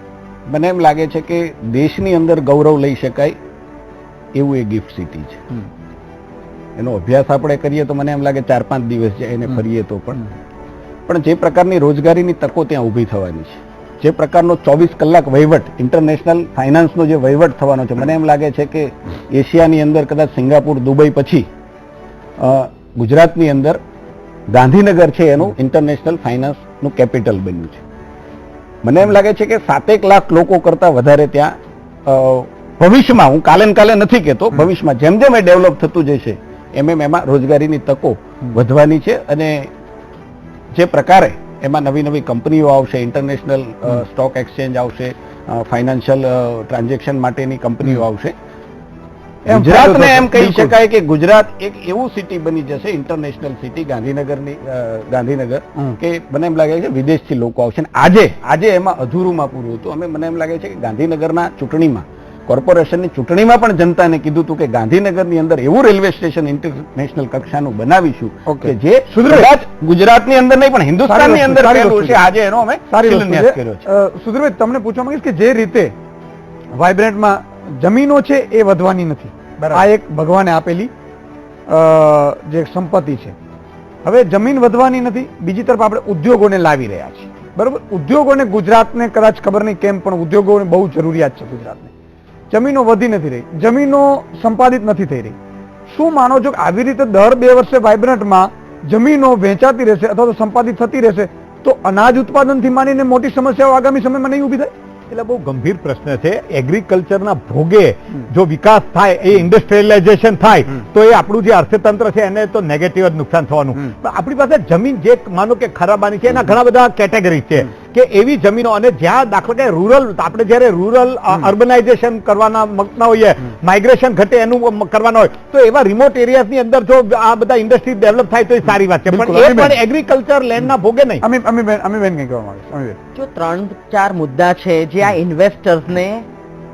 Speaker 5: મને એમ લાગે છે કે દેશની અંદર ગૌરવ લઈ શકાય એવું એ ગિફ્ટ સિટી છે. એનો અભ્યાસ આપણે કરીએ તો મને એમ લાગે 4-5 દિવસ જાય એને ફરીએ તો પણ જે પ્રકારની રોજગારીની તકો ત્યાં ઊભી થવાની છે, જે પ્રકારનો 24 કલાક વહીવટ, ઇન્ટરનેશનલ ફાઇનાન્સનો જે વહીવટ થવાનો છે, મને એમ લાગે છે કે એશિયાની અંદર કદાચ સિંગાપુર, દુબઈ પછી ગુજરાતની અંદર ગાંધીનગર છે એનું ઇન્ટરનેશનલ ફાઇનાન્સનું કેપિટલ બન્યું છે. મને એમ લાગે છે કે 7 લાખ લોકો કરતા વધારે ત્યાં ભવિષ્યમાં, હું કાલે નથી કહેતો, ભવિષ્યમાં જેમ જેમ એ ડેવલપ થતું જશે એમ એમાં રોજગારીની તકો વધવાની છે. અને જે પ્રકારે એમાં નવી કંપનીઓ આવશે, ઇન્ટરનેશનલ સ્ટોક એક્સચેન્જ આવશે, ફાઇનાન્શિયલ ટ્રાન્ઝેક્શન માટેની કંપનીઓ આવશે. ગુજરાતને એમ કહી શકાય કે ગુજરાત એક એવું સિટી બની જશે, ઇન્ટરનેશનલ સિટી ગાંધીનગર, કે મને એમ લાગે છે વિદેશથી લોકો આવશે. આજે એમાં અધૂરુંમાં પૂરું હતું. મને એમ લાગે છે કે ગાંધીનગરના ચૂંટણીમાં, કોર્પોરેશનની ચૂંટણીમાં પણ જનતાને કીધું હતું કે ગાંધીનગરની અંદર એવું રેલવે સ્ટેશન ઇન્ટરનેશનલ કક્ષાનું બનાવીશું કે જે કદાચ ગુજરાતની અંદર નહીં પણ હિન્દુસ્તાનની અંદર પહેલું છે. આજે એનો અમે શિલાન્યાસ કર્યો છે.
Speaker 6: સુધીરભાઈ, તમને પૂછવા માંગીશ કે જે રીતે વાઇબ્રન્ટમાં જમીનો છે એ વધવાની નથી, આ એક ભગવાને આપેલી જે સંપત્તિ છે. હવે જમીન વધવાની નથી, બીજી તરફ આપણે ઉદ્યોગોને લાવી રહ્યા છીએ, બરોબર? ઉદ્યોગોને ગુજરાતને કદાચ ખબર નહીં કેમ પણ ઉદ્યોગોને બહુ જરૂરિયાત છે ગુજરાતને. જમીનો વધી નથી રહી, જમીનો સંપાદિત નથી થઈ રહી. શું માનો છો કે આવી રીતે દર 2 વર્ષે વાઇબ્રન્ટમાં જમીનો વેચાતી રહેશે અથવા તો સંપાદિત થતી રહેશે તો અનાજ ઉત્પાદનથી માંડીને મોટી સમસ્યાઓ આગામી સમયમાં નહીં ઊભી થાય?
Speaker 3: એટલે બહુ ગંભીર પ્રશ્ન છે. એગ્રીકલ્ચરના ભોગે જો વિકાસ થાય, એ ઇન્ડસ્ટ્રીયલાઇઝેશન થાય તો એ આપણું જે અર્થતંત્ર છે એને તો નેગેટિવ જ નુકસાન થવાનું. પણ આપણી પાસે જમીન જે માનો કે ખરાબાની છે એના ઘણા બધા કેટેગરી છે. કે એવી જમીનો અને જ્યાં દાખલા કે રૂરલ આપણે જ્યારે રૂરલ અર્બનાઇઝેશન કરવાના મગના હોઈએ, માઇગ્રેશન ઘટે એનું કરવાના હોય, તો એવા રિમોટ એરિયાની અંદર જો આ બધા ઇન્ડસ્ટ્રી ડેવલપ થાય તો એ સારી વાત છે,
Speaker 6: બિલકુલ,
Speaker 3: પણ એ
Speaker 6: અમીબેન.
Speaker 3: પણ એગ્રીકલ્ચર લેન્ડના ભોગે નહીં.
Speaker 6: અમીબેન કઈ કહેવા માંગે છે? અમીબેન.
Speaker 4: જો 3-4 મુદ્દા છે જે આ ઇન્વેસ્ટર્સને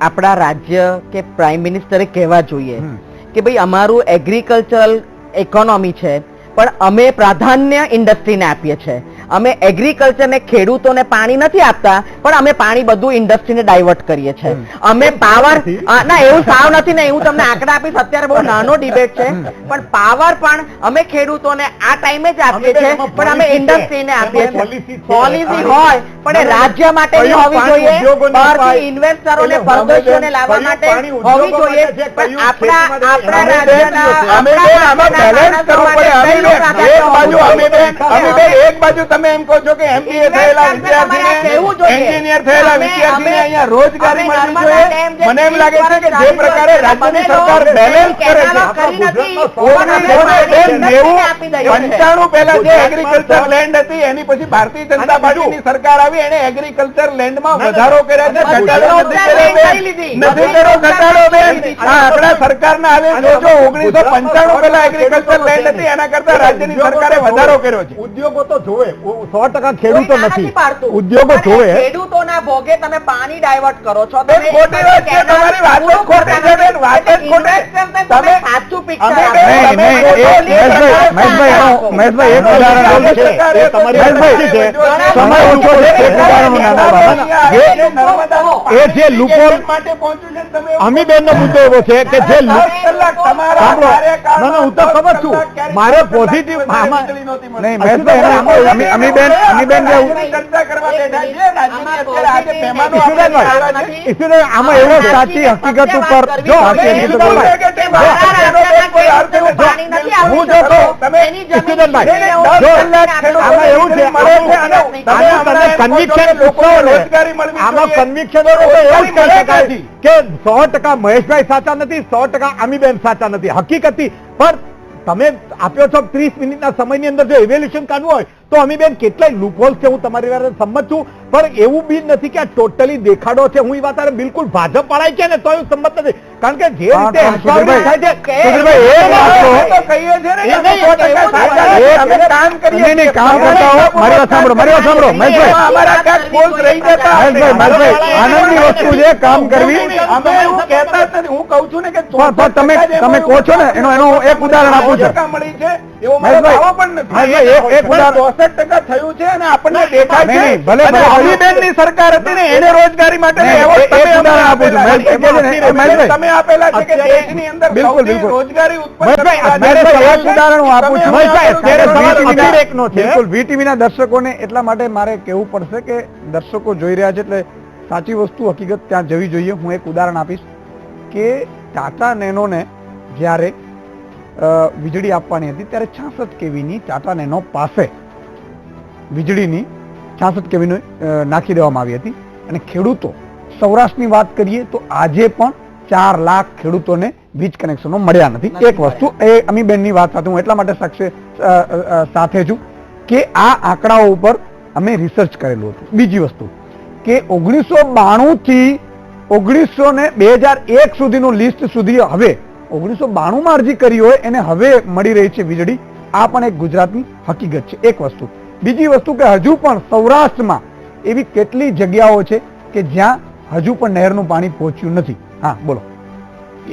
Speaker 4: આપણા રાજ્ય કે પ્રાઇમ મિનિસ્ટરે કહેવા જોઈએ કે ભાઈ અમારું એગ્રીકલ્ચરલ ઇકોનોમી છે, પણ અમે પ્રાધાન્ય ઇન્ડસ્ટ્રીને આપીએ છીએ. અમે એગ્રીકલ્ચરને ખેડૂતોને પાણી નથી આપતા, પણ અમે પાણી બધું ઇન્ડસ્ટ્રીને ડાયવર્ટ કરીએ છીએ. અમે પાવર ના એવું સાવ નથી ને, હું તમને આંકડા આપીશ, અત્યારે બહુ નાનો ડિબેટ છે, પણ પાવર પણ અમે ખેડૂતોને આ ટાઈમે જ આપીએ છીએ, પણ અમે ઇન્ડસ્ટ્રીને આપીએ છીએ. પોલિસી હોય પણ એ રાજ્ય માટે હોવી જોઈએ, બહારથી ઇન્વેસ્ટરોને પરદેશીઓને લાવવા માટે હોવી જોઈએ, પણ આપણા રાજ્યના
Speaker 2: એક બાજુ તમે એમ કહો છો કે MBA થયેલા વિદ્યાર્થીને, એન્જિનિયર થયેલા વિદ્યાર્થીને અહીંયા રોજગારી મળવી જોઈએ. મને એમ લાગે છે કે જે પ્રકારે રાજ્યની સરકાર બેલેન્સ કરે છે, 95 પહેલા જે એગ્રીકલ્ચર લેન્ડ હતી એની પછી ભારતીય જનતા પાર્ટીની સરકાર આવી, એને એગ્રીકલ્ચર લેન્ડમાં વધારો કર્યા છે, ઘટાડો નથી કર્યો. ઘટાડો બેન આ આંકડા સરકારના આવે. જોજો 1995 પહેલા એગ્રીકલ્ચર લેન્ડ હતી એના કરતા રાજ્યની સરકારે વધારો કર્યો છે.
Speaker 3: ઉદ્યોગો તો જોવે, 100% ખેડૂતો
Speaker 4: કોઈ
Speaker 3: નથી,
Speaker 4: પાડતું.
Speaker 3: ઉદ્યોગો
Speaker 4: અને
Speaker 3: જોવે.
Speaker 4: ખેડૂતોના ભોગે તમે પાણી ડાયવર્ટ કરો છો.
Speaker 2: બેન, ખોટી વાત છે, તમારી વાત જ ખોટી છે બેન, વાત જ ખોટી.
Speaker 4: તમે સાચું picture
Speaker 2: અમે
Speaker 4: આપો.
Speaker 6: નહીં, નહીં, મહેશભાઈ, એક ઉદાહરણ આપું છું.
Speaker 3: એ તમારી વાત સાચી છે.
Speaker 6: સમય ઓછો છે, એક ઉદાહરણ હું નાના બાબા.
Speaker 3: એ જે લૂપહોલ
Speaker 2: માટે પહોંચ્યું છે તમે
Speaker 3: અમીબેન નો મુદ્દો એવો છે કે જે
Speaker 2: સાંભળો.
Speaker 3: ના, હું તો ખબર છું, મારે પોઝિટિવ
Speaker 6: નહીં, મહેશભાઈ, અમીબેન જે
Speaker 2: ચર્ચા કરવા બેઠા છે, રાજ્યની અત્યારે આજે મહેમાનો
Speaker 3: ઈશ્વરભાઈ, આમાં એવો સાચી હકીકત ઉપર જો હું જો તો ઈશ્વરભાઈ, જો આમાં એવું છે, આમાં કન્વિક્શન પૂછો ને, આમાં કન્વિક્શન એવું જ કહી શકાય કે 100% મહેશભાઈ સાચા નથી, 100% અમીબેન સાચા નથી. હકીકતી પણ તમે આપ્યો છો 30 મિનિટના સમયની અંદર જો ઇવેલ્યુએશન કાઢવું હોય તો અમીબેન કેટલાય લૂપહોલ છે, હું તમારી વાત સંમત છું, પણ એવું બી નથી કે આ ટોટલી દેખાડો છે. હું એ વાત બિલકુલ ભાજપ વાળાય છે ને તો એવું સંમત નથી, કારણ કે જે રીતે empowerment થાય છે, સુધીરભાઈ, એ વાત તો
Speaker 2: કહીએ છે ને
Speaker 3: એ
Speaker 2: તમે
Speaker 3: નહીં,
Speaker 2: 100% સાચા છે. અમે કામ કરીએ
Speaker 6: નહીં, કામ કરતા હો. મારી વાત સાંભળો, મહેશભાઈ.
Speaker 2: અમારા ક્યાંક ફોલ્ટ રહી જતા
Speaker 6: મહેશભાઈ, આનંદની વસ્તુ છે કામ કરવી.
Speaker 2: અમે એવું કહેતા જ નથી. હું કહું છું ને કે
Speaker 6: પણ તમે કહો છો ને એનું એક ઉદાહરણ આપું છું.
Speaker 2: ટકા મળી છે એવો મારો
Speaker 6: મહેશભાઈ,
Speaker 2: દાવો પણ નથી.
Speaker 6: મહેશભાઈ, એક ઉદાહરણ.
Speaker 2: 64% થયું છે અને આપણને દેખાય છે.
Speaker 6: નહીં, ભલે,
Speaker 2: અને
Speaker 6: ભલે.
Speaker 2: અમીબેનની સરકાર હતી ને એને રોજગારી માટે
Speaker 6: નહીં,
Speaker 2: એવોર્ડ
Speaker 6: એક
Speaker 2: તમે
Speaker 6: ઉદાહરણ આપું છું. મહેશભાઈ,
Speaker 2: તમે આપેલા છે કે દેશની અંદર
Speaker 6: બિલકુલ,
Speaker 2: સૌથી
Speaker 6: બિલકુલ.
Speaker 2: રોજગારી ઉત્પન્ન
Speaker 6: મહેશભાઈ,
Speaker 2: કરતા
Speaker 6: મહેશભાઈ,
Speaker 2: રાજ્ય
Speaker 6: એક ઉદાહરણ હું આપું છું.
Speaker 3: મહેશભાઈ, અત્યારે સવાલ
Speaker 6: VTV
Speaker 3: અતિરેકનો છે.
Speaker 6: બિલકુલ, VTV ના દર્શકોને એટલા માટે મારે કહેવું પડશે કે દર્શકો જોઈ રહ્યા છે એટલે સાચી વસ્તુ હકીકત ત્યાં જવી જોઈએ. હું એક ઉદાહરણ આપીશ કે ટાટા નેનોને જ્યારે વીજળી આપવાની હતી ત્યારે 66 કેવીની ટાટા નેનો પાસે વીજળીની 66 કેવીની નાખી દેવામાં આવી હતી અને ખેડૂતો, સૌરાષ્ટ્રની વાત કરીએ તો આજે પણ 4 લાખ ખેડૂતોને વીજ કનેક્શનો મળ્યા નથી. એક વસ્તુ એ અમીબેનની વાત સાથે હું એટલા માટે સાથે છું કે આ આંકડાઓ ઉપર અમે રિસર્ચ કરેલું હતું. બીજી વસ્તુ કે 1992 થી 2001 સુધીનું લિસ્ટ સુધી હવે 1992 માં અરજી કરી હોય એને હવે મળી રહી છે વીજળી. આ પણ એક ગુજરાતની હકીકત છે. એક વસ્તુ. બીજી વસ્તુ કે હજુ પણ સૌરાષ્ટ્રમાં એવી કેટલી જગ્યાઓ છે કે જ્યાં હજુ પણ નહેરનું પાણી પહોંચ્યું નથી. હા, બોલો.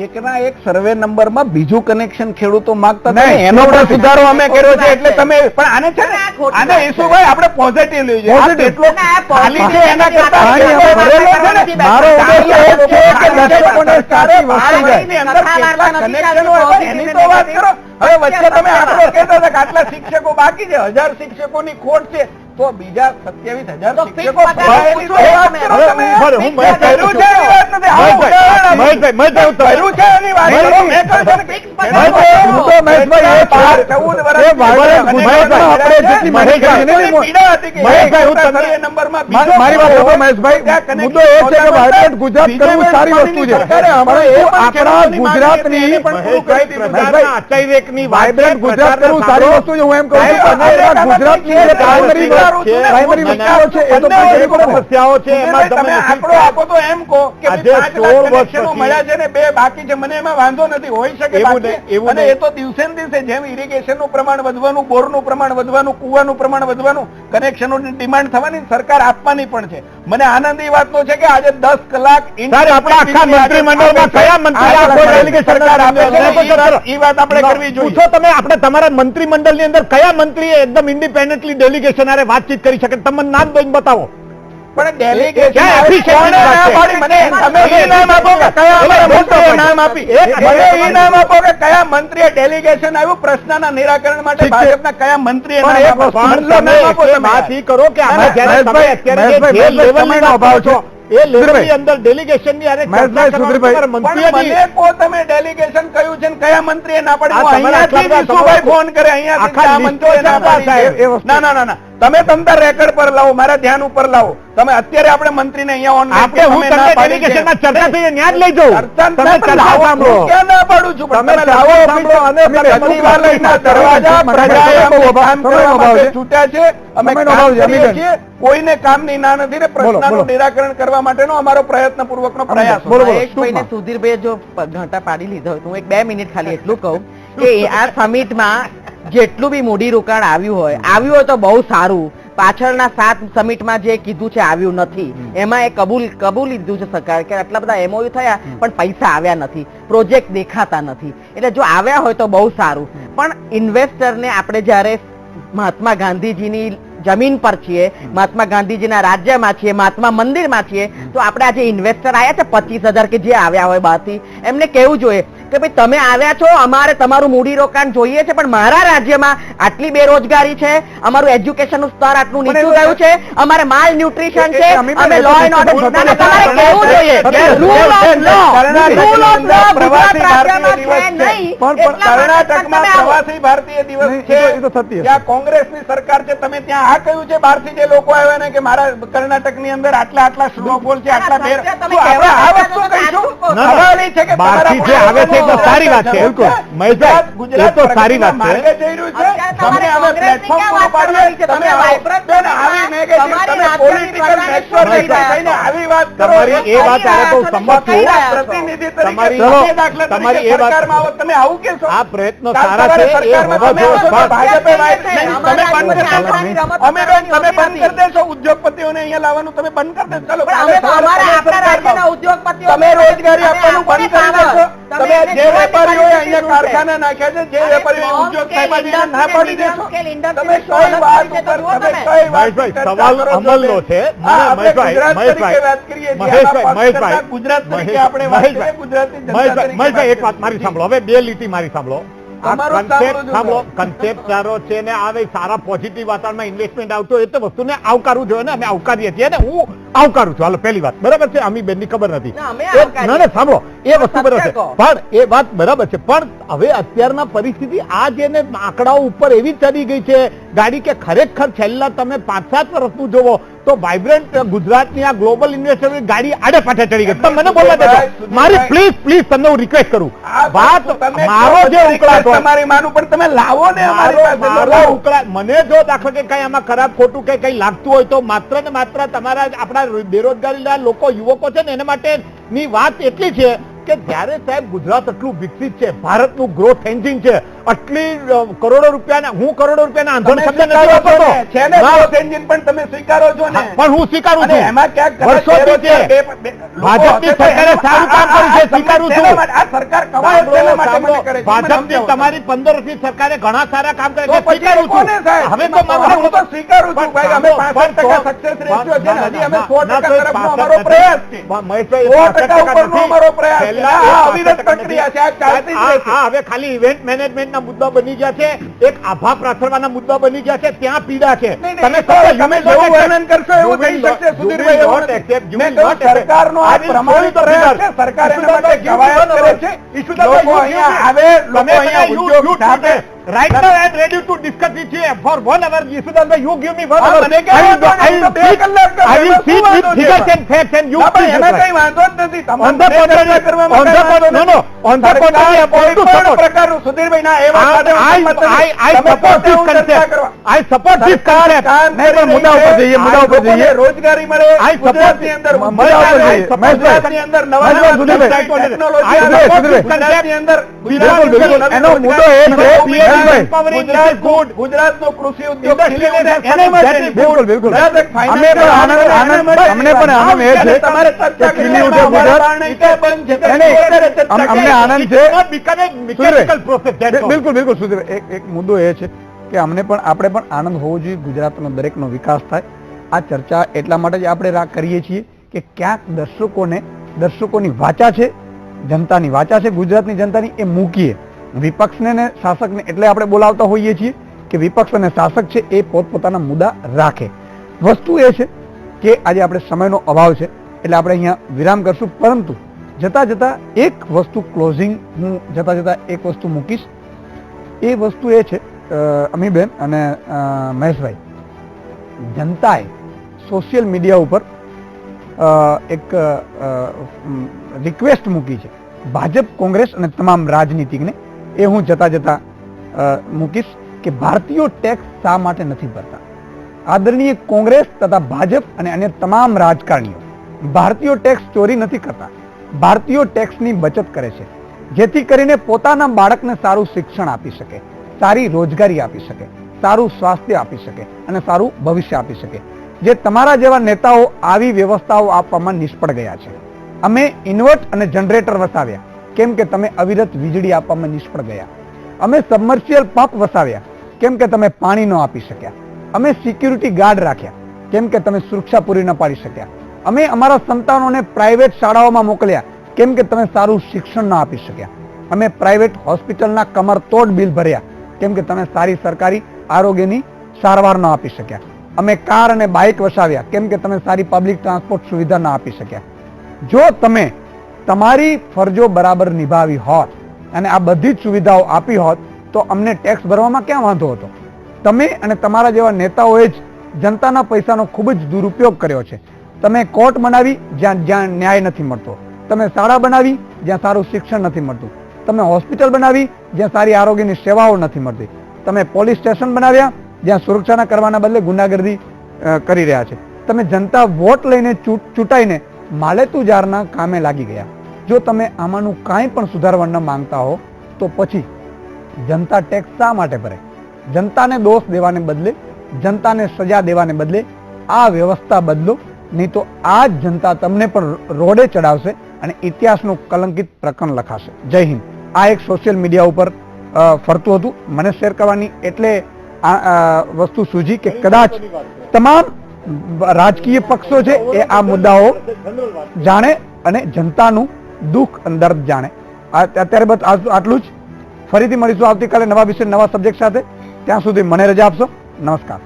Speaker 2: એકના એક સર્વે નંબરમાં બીજું કનેક્શન ખેડૂતો માંગતા
Speaker 6: નહીં,
Speaker 2: હતા, એનો પણ સુધારો અમે કર્યો છે. એટલે તમે પણ આને છે ને આને ઈશુભાઈ આપણે પોઝિટિવ લઈ જોઈએ. આ કેટલો ખાલી છે એના કરતા
Speaker 6: પાણી હવે
Speaker 2: ભરેલો છે ને.
Speaker 6: મારો ઉદ્દેશ એ જ છે કે દર્શકોને સાચી વસ્તુ
Speaker 2: પાણીની અંદર કેટલા કનેક્શનો હોય એની તો વાત કરો. હવે વચ્ચે તમે આંકડો કહેતા હતા કે આટલા શિક્ષકો બાકી છે, 1000 શિક્ષકોની ખોટ છે, તો બીજા 27,000 શિક્ષકો ભરાયેલી તો વાત કરો તમે.
Speaker 3: હું
Speaker 2: કર્યું છે એની વાત નથી. આ ઉદાહરણ
Speaker 3: મહેશભાઈ,
Speaker 2: કર્યું છે એની વાત કરો. મેં કહ્યું છે ને કે
Speaker 6: હું તો મહેશભાઈ એ જ મારી વાત સાંભળો મહેશભાઈ, મુદ્દો એ છે કે વાયબ્રન્ટ ગુજરાત કરવું સારી વસ્તુ છે, આપણા ગુજરાતની વાયબ્રન્ટ ગુજરાત કરવું સારી વસ્તુ છે. હું એમ કહું છું કે ગુજરાતની જે પ્રાઇમરી વિસ્તારો છે એ તો
Speaker 3: સમસ્યાઓ છે એમાં
Speaker 2: તમે આંકડો આપો તો એમ કહો કે 5 લાખ કનેક્શનો મળ્યા છે ને 2 બાકી છે. મને એમાં વાંધો નથી, હોઈ શકે બાકી. અને એ તો દિવસે ને દિવસે જેમ ઇરિગેશનનું પ્રમાણ વધવાનું, બોરનું પ્રમાણ વધવાનું, કુવાનું પ્રમાણ વધવાનું, કનેક્શનોની ડિમાન્ડ થવાની, સરકાર આપવાની પણ છે. મને આનંદ એ વાતનો છે કે આજે 10 કલાક
Speaker 3: આખા મંત્રીમંડળમાં કયા મંત્રી
Speaker 2: સરકાર આપે છે, એ વાત આપણે કરવી જોઈએ.
Speaker 3: પૂછો તમે, આપણે તમારા મંત્રીમંડળની અંદર કયા મંત્રીએ એકદમ ઇન્ડિપેન્ડન્ટલી ડેલિગેશન આરે વાતચીત કરી શકે? તમે નામ દઈને બતાવો.
Speaker 2: પણ ડેલિગેશન કયા મંત્રીએ ડેલિગેશન આવ્યું પ્રશ્નના નિરાકરણ માટે? ભાજપના કયા મંત્રીએ
Speaker 3: વાત ઈ કરો કે આમાં જ્યારે તમે અત્યારે જે લેવલનો અભાવ છો એ લેવલની અંદર ડેલિગેશનની આરે
Speaker 2: મને કહો તમે ડેલિગેશન કયું છે ને કયા મંત્રીએ ના પાડી? અહીંયાથી વિશુભાઈ ફોન કરે, અહીંયાથી મંત્રીએ ના પાડી. ના ના ના, તમે તમતાર રેકોર્ડ પર લાવો, મારા ધ્યાન ઉપર લાવો. તમે અત્યારે આપણે મંત્રીને અહીંયા ઓન
Speaker 3: આપણે હું તમને ડેલિગેશનમાં ચર્ચા થઈ ન્યાજ લઈ જાઉં. તમે ચર્ચા સાંભળો,
Speaker 2: ક્યાં ના પાડું છું, તમે લાવો સાંભળો. અને સચિવાલયના દરવાજા પ્રજાએ કામ કરવા માટે છૂટ્યા છે. અમે કામ કરીએ છીએ, કોઈને કામની ના નથી ને પ્રશ્નનું નિરાકરણ કરવા માટેનો અમારો પ્રયત્નપૂર્વકનો પ્રયાસ.
Speaker 4: મહેશભાઈને સુધીરભાઈ જો ઘાટા પાડી લીધો હોય તો હું એક 2 મિનિટ ખાલી એટલું કહું કે આ સમિટમાં જેટલું બી મૂડી રોકાણ આવ્યું હોય તો બહુ સારું. પાછળના 7 સમિટમાં જે કીધું છે આવ્યું નથી, એમાં એ કબૂલ લીધું છે સરકાર કે આટલા બધા MOU થયા પણ પૈસા આવ્યા નથી, પ્રોજેક્ટ દેખાતા નથી. એટલે જો આવ્યા હોય તો બહુ સારું. પણ ઇન્વેસ્ટરને આપણે જ્યારે મહાત્મા ગાંધીજીની જમીન પર છીએ, મહાત્મા ગાંધીજીના રાજ્યમાં છીએ, મહાત્મા મંદિરમાં છીએ, તો આપણે આજે ઇન્વેસ્ટર આવ્યા છે 25,000 કે જે આવ્યા હોય બહારથી, એમને કહેવું જોઈએ કે ભાઈ તમે આવ્યા છો, અમારે તમારું મૂડી રોકાણ જોઈએ છે, પણ મારા રાજ્યમાં આટલી બેરોજગારી છે, અમારું એજ્યુકેશનનું સ્તર આટલું નીચું ગયું છે, અમારે માલ ન્યુટ્રિશન છે, અમે લો એન્ડ ઓર્ડર તમારે કહેવું જોઈએ. Rule of law, rule of law Gujarat રાજ્યમાં છે નહીં.
Speaker 2: કર્ણાટકમાં પ્રવાસી ભારતીય દિવસ છે, ત્યાં કોંગ્રેસની સરકાર છે. તમે ત્યાં આ કહ્યું છે બહારથી જે લોકો આવ્યા ને કે મારા કર્ણાટકની અંદર આટલા સ્નોફોલ છે, આટલા બેર, આપણે આ વસ્તુ કહીશું. સવાલ એ છે કે
Speaker 3: બહારથી જે આવે છે તો સારી વાત છે. બિલકુલ, એ તો સારી વાત છે.
Speaker 2: જઈ રહ્યું છે. તમને હવે પ્લેટફોર્મ પૂરું પાડીએ, તમે આવી નેગેટિવ, તમે પોલિટિકલ નેટવર્ક થઈને આવી વાત કરો.
Speaker 3: તમારી એ વાત આરે તો સંમત છું.
Speaker 2: પ્રતિનિધિ તરીકે તમારી એ સરકારમાં આવો, તમે આવું કેશો?
Speaker 3: આ પ્રયત્નો સારા છે, એ હોવા જોઈએ.
Speaker 2: ભાજપે અમે તમે બંધ કરી દેશો ઉદ્યોગપતિઓને અહીંયા લાવવાનું, તમે બંધ કરી દેશો. તમે રોજગારી આપવાનું બંધ કરી દેશો. તમે જે વેપારીઓએ અહીંયા કારખાના નાખ્યા છે, જે વેપારીઓ ઉદ્યોગ સાહેબાજીને ના પાડી દેશો. તમે કઈ વાત ઉપર, તમે કઈ વાત,
Speaker 3: સવાલ અમલનો છે.
Speaker 2: ગુજરાત તરીકે આપણે વાત કરીએ, ગુજરાતની જનતા તરીકે.
Speaker 3: મહેશભાઈ એક વાત મારી સાંભળો, હવે 2 લીટી મારી સાંભળો. કન્સેપ્ટ સારો છે ને આવે સારા પોઝિટિવ વાતાવરણમાં ઇન્વેસ્ટમેન્ટ આવતો એ તો વસ્તુને આવકારવું જોઈએ ને. અમે આવકારીએ છીએ ને, હું આવકારું છું. હાલો પહેલી વાત બરાબર છે, અમી બેનની ખબર નથી. ના સાંભળો, એ વસ્તુ બરાબર છે, પણ એ વાત બરાબર છે. પણ હવે અત્યારના પરિસ્થિતિ આ જેને આંકડાઓ ઉપર એવી ચડી ગઈ છે ગાડી કે ખરેખર છેલ્લા તમે 5-7 વર્ષનું જોવો તો વાઇબ્રન્ટ ગુજરાતની આ ગ્લોબલ ઇન્વેસ્ટર ગાડી આડે પાછે ચડી ગઈ. તમે મને બોલવા દેજો. મારી પ્લીઝ તમને હું રિક્વેસ્ટ કરું, વાત મારો જે ઉકળાટ
Speaker 2: તમારી માનું પણ તમે લાવો ને અમારી પાસે
Speaker 3: ઉકળાટ. મને જો દાખલા કે કઈ આમાં ખરાબ ખોટું કે કઈ લાગતું હોય તો માત્ર ને માત્ર તમારા આપણા બેરોજગારીના લોકો યુવકો છે ને એના માટેની વાત એટલી છે કે જ્યારે સાહેબ ગુજરાત આટલું વિકસિત છે, ભારતનું ગ્રોથ એન્જિન છે, આટલી કરોડો રૂપિયાના, હું કરોડો રૂપિયાના આંદોલન શબ્દ નથી વાપરતો
Speaker 2: છે ને ગ્રોથ એન્જિન, પણ તમે સ્વીકારો છો ને?
Speaker 3: પણ હું સ્વીકારું છું.
Speaker 2: એમાં ક્યાંક
Speaker 3: વર્ષોથી છે ભાજપની સરકારે સારું કામ કર્યું છે, સ્વીકારું છું.
Speaker 2: આ સરકાર કવાયત શેના માટે મને કરે છે?
Speaker 3: ભાજપની તમારી 15 વર્ષની સરકારે ઘણા સારા કામ કર્યા છે, સ્વીકારું છું.
Speaker 2: હવે તો હું તો સ્વીકારું છું ભાઈ, અમે 65% સક્સેસ રેશિયો છે ને, હજી અમે 100% તરફનો અમારો પ્રયાસ છે. 100% ઉપરનો અમારો પ્રયાસ છે. આ અવિરત પ્રક્રિયા છે, આ ચાલતી જ રહેશે.
Speaker 3: હવે ખાલી ઇવેન્ટ મેનેજમેન્ટના મુદ્દા બની ગયા છે. એક આભા પ્રાથરવાના મુદ્દા બની ગયા છે, ત્યાં પીડા છે.
Speaker 6: નહીં,
Speaker 3: તમે
Speaker 6: તો તમે જેવું વર્ણન કરશો એવું થઈ શકશે, સુધીરભાઈ, એવું નથી. મેં કહ્યું, સરકારનો આ પ્રમાણિત પ્રયાસ છે, સરકાર એના માટે કવાયત કરે છે. લોકો અહીંયા આવે, લોકો અહીંયા ઉદ્યોગ સ્થાપે.
Speaker 3: Right now I am ready to discuss with you for 1 hour. Yeshudhanbhai, you give me 1
Speaker 6: હા,
Speaker 3: hour.
Speaker 6: મને કઈ વાંધો નહીં, તો 2 કલાક તો
Speaker 3: I will
Speaker 6: એમાં
Speaker 3: speak
Speaker 6: શું
Speaker 3: with
Speaker 6: વાંધો છે?
Speaker 3: figures and facts and you
Speaker 6: ના, પણ
Speaker 3: please
Speaker 6: એમાં
Speaker 3: reply.
Speaker 6: કઈ વાંધો જ નથી. તમારે
Speaker 3: On the
Speaker 6: મને ચર્ચા
Speaker 3: contrary,
Speaker 6: કરવામાં
Speaker 3: on
Speaker 6: કઈ
Speaker 3: the
Speaker 6: વાંધો
Speaker 3: contrary, no,
Speaker 6: નથી.
Speaker 3: no, on the
Speaker 6: સરકાર
Speaker 3: contrary, I am
Speaker 6: કોઈ
Speaker 3: going to
Speaker 6: પણ
Speaker 3: support.
Speaker 6: પ્રકારનું, સુધીરભાઈ, ના, એ વાત સાથે હું સંમત નથી.
Speaker 3: I
Speaker 6: તમે
Speaker 3: support
Speaker 6: પોતે
Speaker 3: this
Speaker 6: હું ચર્ચા
Speaker 3: concept.
Speaker 6: કરવા.
Speaker 3: I support this
Speaker 6: સરકાર
Speaker 3: concept.
Speaker 6: કામ
Speaker 3: નહીં, પણ
Speaker 6: કરી
Speaker 3: મુદ્દા
Speaker 6: રહી
Speaker 3: ઉપર
Speaker 6: છે.
Speaker 3: જઈએ, મુદ્દા ઉપર
Speaker 6: લોકોને
Speaker 3: જઈએ.
Speaker 6: રોજગારી મળે,
Speaker 3: I support
Speaker 6: ગુજરાતની અંદર
Speaker 3: this.
Speaker 6: ઉદ્યોગ આવે,
Speaker 3: I support this.
Speaker 6: ગુજરાતની અંદર નવા
Speaker 3: I
Speaker 6: નવા
Speaker 3: support this.
Speaker 6: ટેકનોલોજી
Speaker 3: I
Speaker 6: આવે,
Speaker 3: support this
Speaker 6: ગુજરાતની અંદર
Speaker 3: બિલકુલ, બિલકુલ.
Speaker 6: નવી
Speaker 3: એનો મુદ્દો એ છે,
Speaker 6: રોજગારી,
Speaker 3: empowering
Speaker 6: ગુજરાત
Speaker 3: is good.
Speaker 6: ગુજરાતનો કૃષિ ઉદ્યોગ
Speaker 3: Industrial
Speaker 6: ખીલી ઉઠે,
Speaker 3: is
Speaker 6: એના માટે
Speaker 3: that is
Speaker 6: બિલકુલ, બિલકુલ. ગુજરાત એક financial
Speaker 1: અમને પણ આનંદ એ છે
Speaker 6: તમારે ચર્ચા
Speaker 1: કે ખીલી ઉઠે
Speaker 6: કરવા
Speaker 1: ગુજરાત.
Speaker 6: વાળા નહીં કે બંધ છે.
Speaker 1: નહીં, નહીં.
Speaker 6: અત્યારે ચર્ચા
Speaker 1: અમને
Speaker 6: કરીએ.
Speaker 1: આનંદ
Speaker 3: It
Speaker 1: છે.
Speaker 3: will not become a mechanical process, that's all.
Speaker 1: બિલકુલ બિલકુલ સુધીર, એક મુદ્દો એ છે કે આપણે પણ આનંદ હોવો જોઈએ, ગુજરાતનો દરેકનો વિકાસ થાય. આ ચર્ચા એટલા માટે જ આપણે કરીએ છીએ કે ક્યાંક દર્શકોની વાચા છે, જનતાની વાચા છે, ગુજરાતની જનતાની, એ મૂકીએ. વિપક્ષને ને શાસકને એટલે આપણે બોલાવતા હોઈએ છીએ કે વિપક્ષ અને શાસક છે એ પોતપોતાના મુદ્દા રાખે. વસ્તુ એ છે કે આજે આપણે સમયનો અભાવ છે એટલે આપણે અહીંયા વિરામ કરશું, પરંતુ જતા જતા એક વસ્તુ ક્લોઝિંગ, હું જતા જતા એક વસ્તુ મૂકીશ. એ વસ્તુ એ છે, અમીબેન અને મહેશભાઈ, જનતાએ સોશિયલ મીડિયા ઉપર એક રિક્વેસ્ટ મૂકી છે ભાજપ, કોંગ્રેસ અને તમામ રાજનીતિકને. એ હું જતા જતા મૂકીશ કે ભારતીયો ટેક્સ શા માટે નથી ભરતા. આદરણીય કોંગ્રેસ તથા ભાજપ અને અન્ય તમામ રાજકારણીઓ, ભારતીયો ટેક્સ ચોરી નથી કરતા, ભારતીયો ટેક્સની બચત કરે છે, જેથી કરીને પોતાના બાળકને સારું શિક્ષણ આપી શકે, સારી રોજગારી આપી શકે, સારું સ્વાસ્થ્ય આપી શકે અને સારું ભવિષ્ય આપી શકે. જે તમારા જેવા નેતાઓ આવી વ્યવસ્થાઓ આપવામાં નિષ્ફળ ગયા છે. અમે ઇન્વર્ટ અને જનરેટર વસાવ્યા, કેમ કે તમે અવિરત વીજળી આપવામાં નિષ્ફળ ગયા. અમે સબમર્શિયલ પંપ વસાવ્યા, કેમ કે તમે પાણી ન આપી શક્યા. અમે સિક્યુરિટી ગાર્ડ રાખ્યા, કેમ કે તમે સુરક્ષા પૂરી ન પાડી શક્યા. અમે અમારા સંતાનોને પ્રાઇવેટ શાળાઓમાં મોકલ્યા, કેમ કે તમે સારું શિક્ષણ ન આપી શક્યા. અમે પ્રાઇવેટ હોસ્પિટલના કમરતોડ બિલ ભર્યા, કેમ કે તમે સારી સરકારી આરોગ્યની સારવાર ન આપી શક્યા. અમે કાર અને બાઇક વસાવ્યા, કેમ કે તમે સારી પબ્લિક ટ્રાન્સપોર્ટ સુવિધા ન આપી શક્યા. જો તમે તમારી ફરજો બરાબર નિભાવી હોત અને આ બધી જ સુવિધાઓ આપી હોત તો અમને ટેક્સ ભરવામાં ક્યાં વાંધો હતો. તમે અને તમારા જેવા નેતાઓએ જ જનતાના પૈસાનો ખૂબ જ દુરુપયોગ કર્યો છે. તમે કોર્ટ બનાવી જ્યાં ન્યાય નથી મળતો, તમે શાળા બનાવી જ્યાં સારું શિક્ષણ નથી મળતું, તમે હોસ્પિટલ બનાવી જ્યાં સારી આરોગ્યની સેવાઓ નથી મળતી, તમે પોલીસ સ્ટેશન બનાવ્યા જ્યાં સુરક્ષાના કરવાના બદલે ગુંડાગર્દી કરી રહ્યા છે. તમે જનતા વોટ લઈને ચૂંટાઈને માલેતુજારના કામે લાગી ગયા. જો તમે આમાંનું કાંઈ પણ સુધારવા ન માંગતા હો તો પછી જનતા ટેક્સ શા માટે ભરે? જનતાને દોષ દેવાને બદલે, જનતાને સજા દેવાને બદલે આ વ્યવસ્થા બદલો, નહીં તો આ જ જનતા તમને પણ રોડે ચડાવશે અને ઇતિહાસનું કલંકિત પ્રકરણ લખાશે. જય હિન્દ. આ એક સોશિયલ મીડિયા ઉપર ફરતું હતું, મને શેર કરવાની એટલે આ વસ્તુ સૂજી કે કદાચ તમામ રાજકીય પક્ષો છે એ આ મુદ્દાઓ જાણે અને જનતાનું દુઃખ અને દર્દ જાણે. અત્યારે બસ આટલું જ. ફરીથી મળીશું આવતીકાલે નવા વિષય, નવા સબ્જેક્ટ સાથે. ત્યાં સુધી મને રજા આપશો. નમસ્કાર.